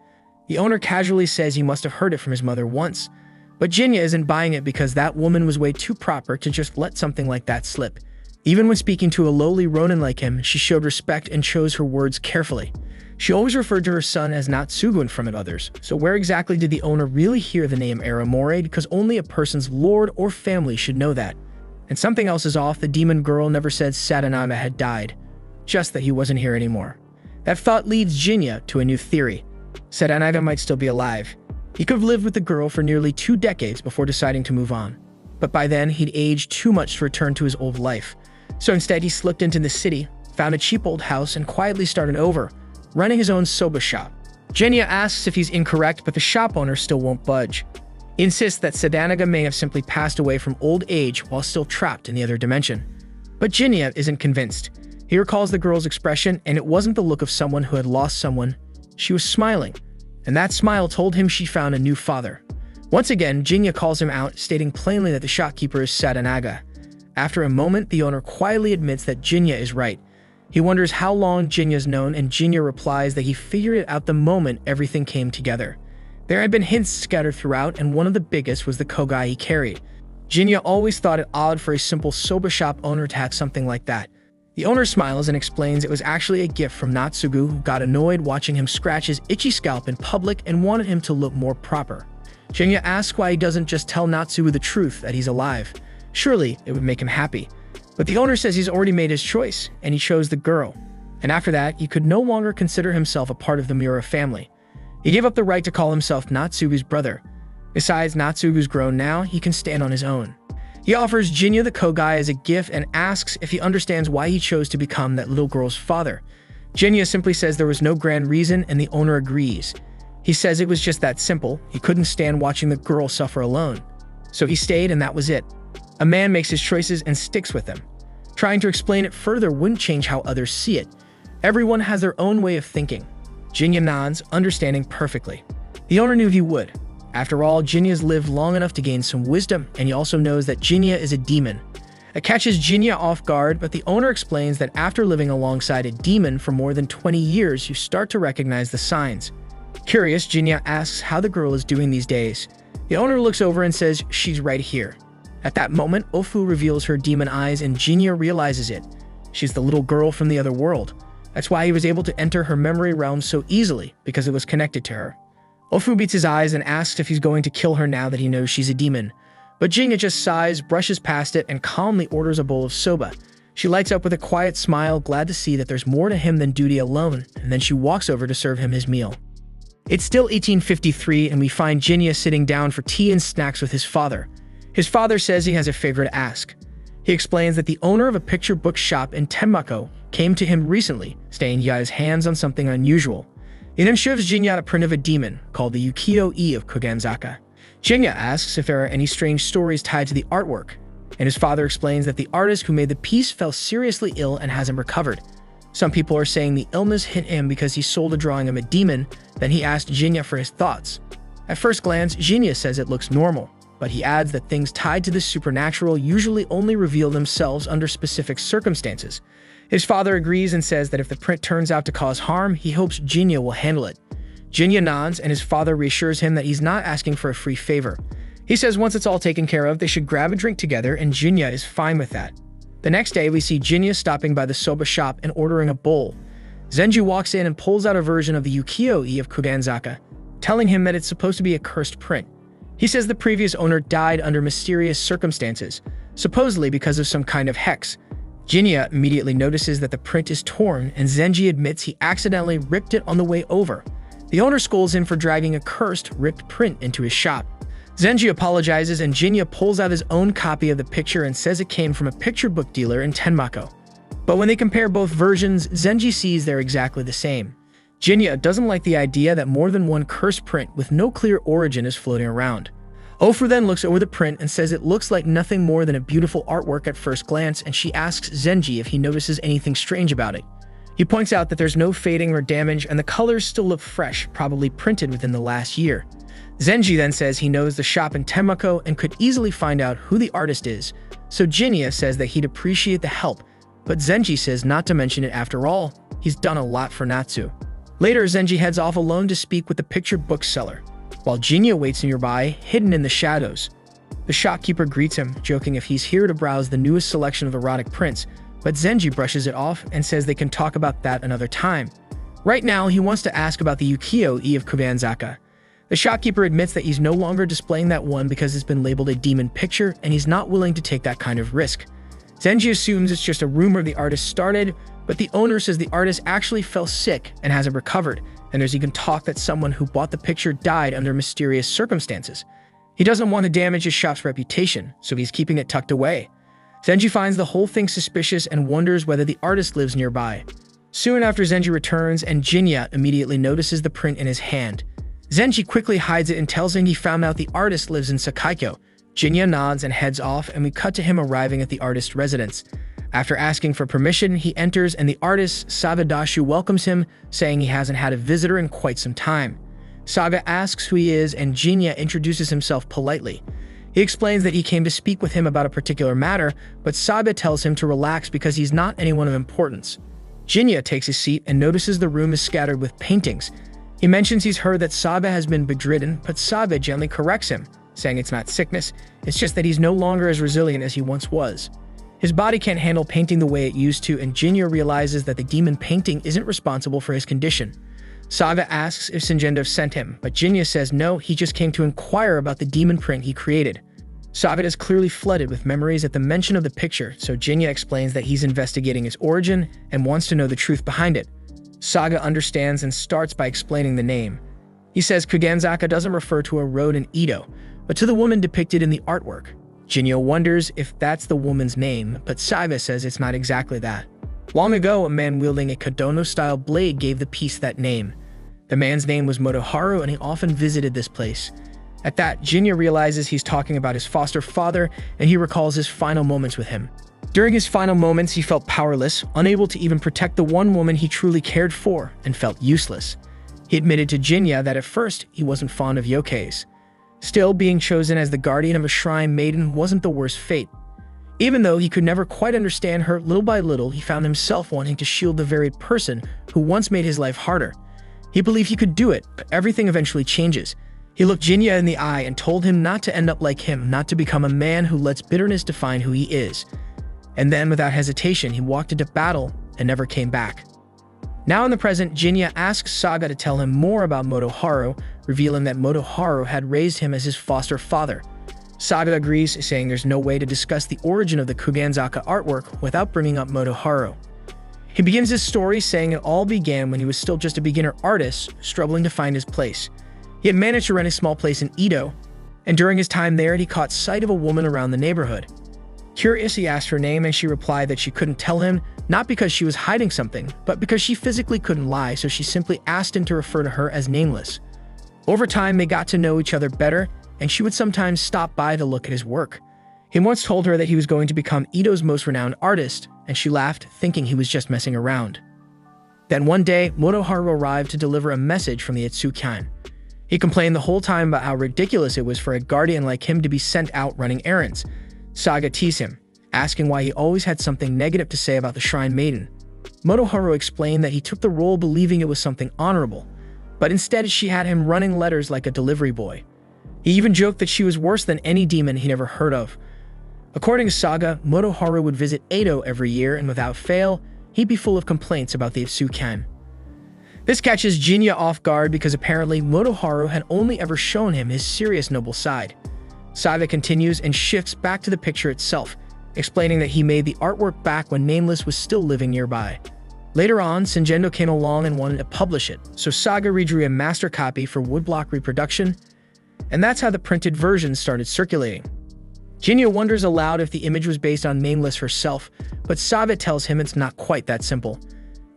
The owner casually says he must have heard it from his mother once, but Jinya isn't buying it because that woman was way too proper to just let something like that slip. Even when speaking to a lowly ronin like him, she showed respect and chose her words carefully. She always referred to her son as Natsugu in front of others, so where exactly did the owner really hear the name Aramori? Because only a person's lord or family should know that. And something else is off. The demon girl never said Sadanaga had died, just that he wasn't here anymore. That thought leads Jinya to a new theory. Sadanaga might still be alive. He could have lived with the girl for nearly 2 decades before deciding to move on. But by then, he'd aged too much to return to his old life. So instead, he slipped into the city, found a cheap old house, and quietly started over, running his own soba shop. Jinya asks if he's incorrect, but the shop owner still won't budge. He insists that Sadanaga may have simply passed away from old age while still trapped in the other dimension. But Jinya isn't convinced. He recalls the girl's expression, and it wasn't the look of someone who had lost someone. She was smiling, and that smile told him she found a new father. Once again, Jinya calls him out, stating plainly that the shopkeeper is Sadanaga. After a moment, the owner quietly admits that Jinya is right. He wonders how long Jinya's known, and Jinya replies that he figured it out the moment everything came together. There had been hints scattered throughout, and one of the biggest was the kogai he carried. Jinya always thought it odd for a simple soba shop owner to have something like that. The owner smiles and explains it was actually a gift from Natsugu, who got annoyed watching him scratch his itchy scalp in public and wanted him to look more proper. Jinya asks why he doesn't just tell Natsugu the truth that he's alive. Surely it would make him happy. But the owner says he's already made his choice, and he chose the girl. And after that, he could no longer consider himself a part of the Miura family. He gave up the right to call himself Natsugu's brother. Besides, Natsu, who's grown now, he can stand on his own. He offers Jinya the Kogai as a gift and asks if he understands why he chose to become that little girl's father. Jinya simply says there was no grand reason, and the owner agrees. He says it was just that simple. He couldn't stand watching the girl suffer alone. So he stayed, and that was it. A man makes his choices and sticks with them. Trying to explain it further wouldn't change how others see it. Everyone has their own way of thinking. Jinya nods, understanding perfectly. The owner knew he would. After all, Jinya's lived long enough to gain some wisdom, and he also knows that Jinya is a demon. It catches Jinya off guard, but the owner explains that after living alongside a demon for more than 20 years, you start to recognize the signs. Curious, Jinya asks how the girl is doing these days. The owner looks over and says she's right here. At that moment, Ofu reveals her demon eyes and Jinya realizes it. She's the little girl from the other world. That's why he was able to enter her memory realm so easily, because it was connected to her. Ofu beats his eyes and asks if he's going to kill her now that he knows she's a demon. But Jinya just sighs, brushes past it, and calmly orders a bowl of soba. She lights up with a quiet smile, glad to see that there's more to him than duty alone, and then she walks over to serve him his meal. It's still 1853, and we find Jinya sitting down for tea and snacks with his father. His father says he has a favor to ask. He explains that the owner of a picture book shop in Tenmako came to him recently, saying he got his hands on something unusual. He then shows Jinya a print of a demon called the Ukiyo-e of Koganzaka. Jinya asks if there are any strange stories tied to the artwork, and his father explains that the artist who made the piece fell seriously ill and hasn't recovered. Some people are saying the illness hit him because he sold a drawing of a demon. Then he asked Jinya for his thoughts. At first glance, Jinya says it looks normal, but he adds that things tied to the supernatural usually only reveal themselves under specific circumstances. His father agrees and says that if the print turns out to cause harm, he hopes Jinya will handle it. Jinya nods, and his father reassures him that he's not asking for a free favor. He says once it's all taken care of, they should grab a drink together, and Jinya is fine with that. The next day, we see Jinya stopping by the soba shop and ordering a bowl. Zenji walks in and pulls out a version of the Ukiyo-e of Koganzaka, telling him that it's supposed to be a cursed print. He says the previous owner died under mysterious circumstances, supposedly because of some kind of hex. Jinya immediately notices that the print is torn, and Zenji admits he accidentally ripped it on the way over. The owner scolds him for dragging a cursed, ripped print into his shop. Zenji apologizes, and Jinya pulls out his own copy of the picture and says it came from a picture book dealer in Tenmako. But when they compare both versions, Zenji sees they're exactly the same. Jinya doesn't like the idea that more than one cursed print with no clear origin is floating around. Ofu then looks over the print and says it looks like nothing more than a beautiful artwork at first glance, and she asks Zenji if he notices anything strange about it. He points out that there's no fading or damage, and the colors still look fresh, probably printed within the last year. Zenji then says he knows the shop in Tenmako and could easily find out who the artist is, so Jinya says that he'd appreciate the help, but Zenji says not to mention it after all. He's done a lot for Natsu. Later, Zenji heads off alone to speak with the picture bookseller, while Jinya waits nearby, hidden in the shadows. The shopkeeper greets him, joking if he's here to browse the newest selection of erotic prints, but Zenji brushes it off and says they can talk about that another time. Right now, he wants to ask about the Ukiyo-e of Koganzaka. The shopkeeper admits that he's no longer displaying that one because it's been labeled a demon picture, and he's not willing to take that kind of risk. Zenji assumes it's just a rumor the artist started, but the owner says the artist actually fell sick and hasn't recovered, and there's even talk that someone who bought the picture died under mysterious circumstances. He doesn't want to damage his shop's reputation, so he's keeping it tucked away. Zenji finds the whole thing suspicious and wonders whether the artist lives nearby. Soon after Zenji returns, and Jinya immediately notices the print in his hand. Zenji quickly hides it and tells him he found out the artist lives in Sakaikyo. Jinya nods and heads off, and we cut to him arriving at the artist's residence. After asking for permission, he enters, and the artist, Saga Dashu, welcomes him, saying he hasn't had a visitor in quite some time. Saga asks who he is, and Jinya introduces himself politely. He explains that he came to speak with him about a particular matter, but Saga tells him to relax because he's not anyone of importance. Jinya takes his seat and notices the room is scattered with paintings. He mentions he's heard that Saga has been bedridden, but Saga gently corrects him, saying it's not sickness, it's just that he's no longer as resilient as he once was. His body can't handle painting the way it used to, and Jinya realizes that the demon painting isn't responsible for his condition. Saga asks if Sinjendo sent him, but Jinya says no, he just came to inquire about the demon print he created. Saga is clearly flooded with memories at the mention of the picture, so Jinya explains that he's investigating its origin and wants to know the truth behind it. Saga understands and starts by explaining the name. He says Kuganzaka doesn't refer to a road in Edo, but to the woman depicted in the artwork. Jinyo wonders if that's the woman's name, but Saga says it's not exactly that. Long ago, a man wielding a Kodono-style blade gave the piece that name. The man's name was Motoharu, and he often visited this place. At that, Jinyo realizes he's talking about his foster father, and he recalls his final moments with him. During his final moments, he felt powerless, unable to even protect the one woman he truly cared for, and felt useless. He admitted to Jinya that at first, he wasn't fond of yokais. Still, being chosen as the guardian of a shrine maiden wasn't the worst fate. Even though he could never quite understand her, little by little, he found himself wanting to shield the very person who once made his life harder. He believed he could do it, but everything eventually changes. He looked Jinya in the eye and told him not to end up like him, not to become a man who lets bitterness define who he is. And then, without hesitation, he walked into battle and never came back. Now in the present, Jinya asks Saga to tell him more about Motoharu, revealing that Motoharu had raised him as his foster father. Saga agrees, saying there's no way to discuss the origin of the Kuganzaka artwork without bringing up Motoharu. He begins his story saying it all began when he was still just a beginner artist, struggling to find his place. He had managed to rent a small place in Edo, and during his time there, he caught sight of a woman around the neighborhood. Curious, he asked her name, and she replied that she couldn't tell him, not because she was hiding something, but because she physically couldn't lie, so she simply asked him to refer to her as Nameless. Over time, they got to know each other better, and she would sometimes stop by to look at his work. He once told her that he was going to become Edo's most renowned artist, and she laughed, thinking he was just messing around. Then one day, Motoharu arrived to deliver a message from the Itsukan. He complained the whole time about how ridiculous it was for a guardian like him to be sent out running errands. Saga teased him, asking why he always had something negative to say about the Shrine Maiden. Motoharu explained that he took the role believing it was something honorable, but instead she had him running letters like a delivery boy. He even joked that she was worse than any demon he never heard of. According to Saga, Motoharu would visit Edo every year, and without fail, he'd be full of complaints about the Itsukan. This catches Jinya off guard because apparently Motoharu had only ever shown him his serious noble side. Saga continues and shifts back to the picture itself, explaining that he made the artwork back when Nameless was still living nearby. Later on, Shinjendo came along and wanted to publish it, so Saga redrew a master copy for woodblock reproduction, and that's how the printed version started circulating. Jinya wonders aloud if the image was based on Nameless herself, but Saga tells him it's not quite that simple.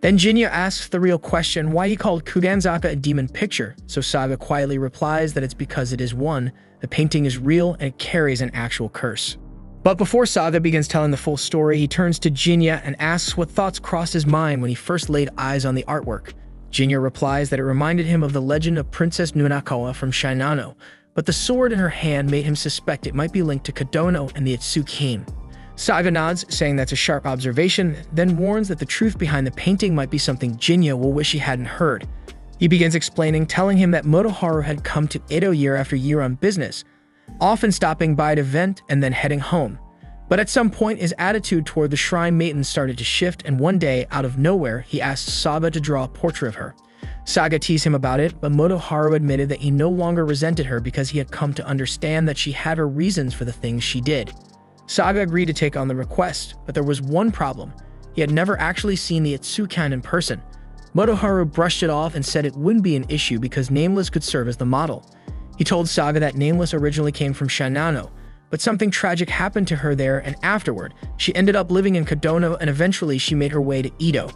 Then Jinya asks the real question why he called Kuganzaka a demon picture, so Saga quietly replies that it's because it is one, the painting is real, and it carries an actual curse. But before Saga begins telling the full story, he turns to Jinya and asks what thoughts crossed his mind when he first laid eyes on the artwork. Jinya replies that it reminded him of the legend of Princess Nunakawa from Shinano, but the sword in her hand made him suspect it might be linked to Kodono and the Itsukan. Saga nods, saying that's a sharp observation, then warns that the truth behind the painting might be something Jinya will wish he hadn't heard. He begins explaining, telling him that Motoharu had come to Edo year after year on business, often stopping by at event and then heading home. But at some point, his attitude toward the Shrine Maiden started to shift, and one day, out of nowhere, he asked Saga to draw a portrait of her. Saga teased him about it, but Motoharu admitted that he no longer resented her because he had come to understand that she had her reasons for the things she did. Saga agreed to take on the request, but there was one problem. He had never actually seen the Itsukan in person. Motoharu brushed it off and said it wouldn't be an issue because Nameless could serve as the model. He told Saga that Nameless originally came from Shinano, but something tragic happened to her there, and afterward, she ended up living in Kodono and eventually she made her way to Edo.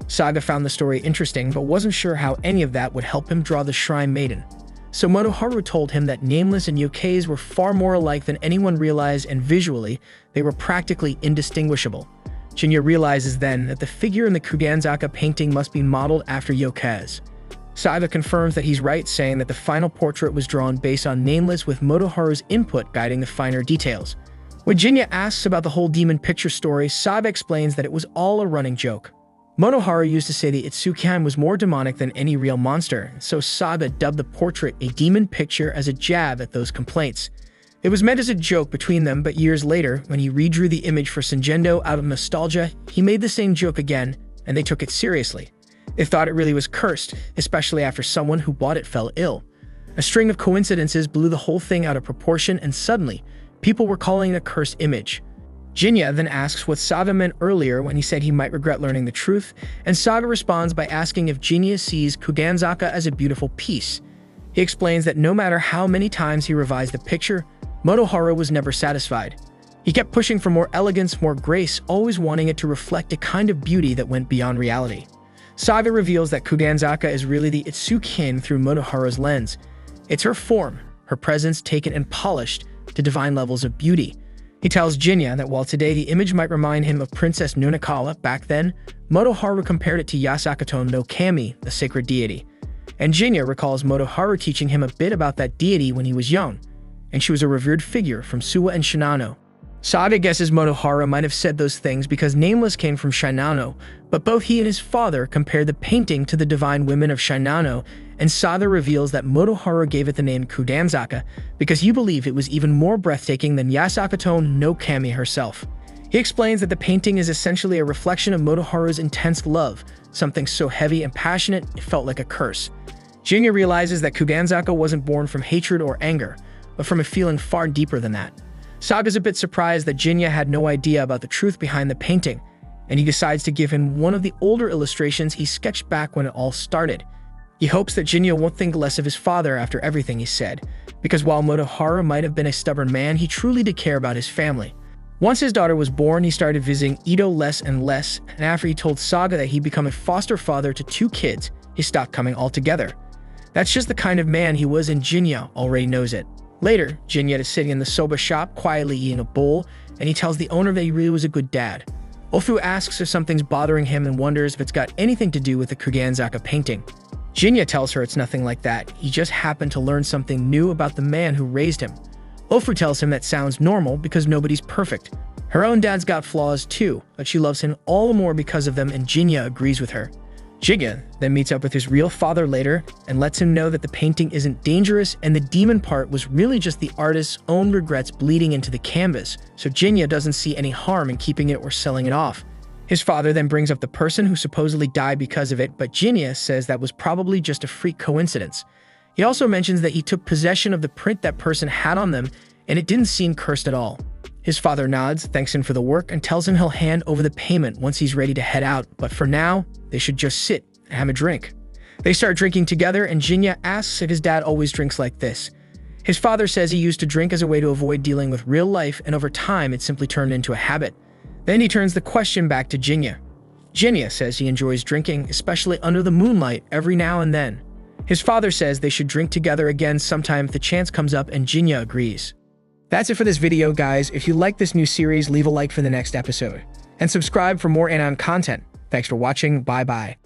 Saga found the story interesting, but wasn't sure how any of that would help him draw the Shrine Maiden. So Motoharu told him that Nameless and yokais were far more alike than anyone realized, and visually, they were practically indistinguishable. Jinya realizes then that the figure in the Kuganzaka painting must be modeled after yokais. Saga confirms that he's right, saying that the final portrait was drawn based on Nameless with Motoharu's input guiding the finer details. When Jinya asks about the whole demon picture story, Saga explains that it was all a running joke. Motoharu used to say the Itsukan was more demonic than any real monster, so Saga dubbed the portrait a demon picture as a jab at those complaints. It was meant as a joke between them, but years later, when he redrew the image for Shinjendo out of nostalgia, he made the same joke again, and they took it seriously. They thought it really was cursed, especially after someone who bought it fell ill. A string of coincidences blew the whole thing out of proportion, and suddenly, people were calling it a cursed image. Jinya then asks what Saga meant earlier when he said he might regret learning the truth, and Saga responds by asking if Jinya sees Kuganzaka as a beautiful piece. He explains that no matter how many times he revised the picture, Motoharu was never satisfied. He kept pushing for more elegance, more grace, always wanting it to reflect a kind of beauty that went beyond reality. Saga reveals that Kuganzaka is really the Itsukin through Motoharu's lens. It's her form, her presence taken and polished to divine levels of beauty. He tells Jinya that while today the image might remind him of Princess Nunakawa, back then, Motoharu compared it to Yasakato no Kami, the sacred deity. And Jinya recalls Motoharu teaching him a bit about that deity when he was young, and she was a revered figure from Suwa and Shinano. Saga guesses Motoharu might have said those things because Nameless came from Shinano, but both he and his father compared the painting to the divine women of Shinano, and Saga reveals that Motoharu gave it the name Kudanzaka because he believed it was even more breathtaking than Yasakato no Kami herself. He explains that the painting is essentially a reflection of Motoharu's intense love, something so heavy and passionate it felt like a curse. Jinya realizes that Kuganzaka wasn't born from hatred or anger, but from a feeling far deeper than that. Saga's a bit surprised that Jinya had no idea about the truth behind the painting, and he decides to give him one of the older illustrations he sketched back when it all started. He hopes that Jinya won't think less of his father after everything he said, because while Motoharu might have been a stubborn man, he truly did care about his family. Once his daughter was born, he started visiting Ito less and less, and after he told Saga that he'd become a foster father to 2 kids, he stopped coming altogether. That's just the kind of man he was, and Jinya already knows it. Later, Jinya is sitting in the soba shop, quietly eating a bowl, and he tells the owner that he really was a good dad. Ofu asks if something's bothering him and wonders if it's got anything to do with the Kuganzaka painting. Jinya tells her it's nothing like that, he just happened to learn something new about the man who raised him. Ofu tells him that sounds normal because nobody's perfect. Her own dad's got flaws too, but she loves him all the more because of them, and Jinya agrees with her. Jinya then meets up with his real father later and lets him know that the painting isn't dangerous and the demon part was really just the artist's own regrets bleeding into the canvas, so Jinya doesn't see any harm in keeping it or selling it off. His father then brings up the person who supposedly died because of it, but Jinya says that was probably just a freak coincidence. He also mentions that he took possession of the print that person had on them and it didn't seem cursed at all. His father nods, thanks him for the work, and tells him he'll hand over the payment once he's ready to head out, but for now, they should just sit and have a drink. They start drinking together, and Jinya asks if his dad always drinks like this. His father says he used to drink as a way to avoid dealing with real life, and over time, it simply turned into a habit. Then he turns the question back to Jinya. Jinya says he enjoys drinking, especially under the moonlight, every now and then. His father says they should drink together again sometime if the chance comes up, and Jinya agrees. That's it for this video, guys. If you like this new series, leave a like for the next episode. And subscribe for more anon content. Thanks for watching. Bye-bye.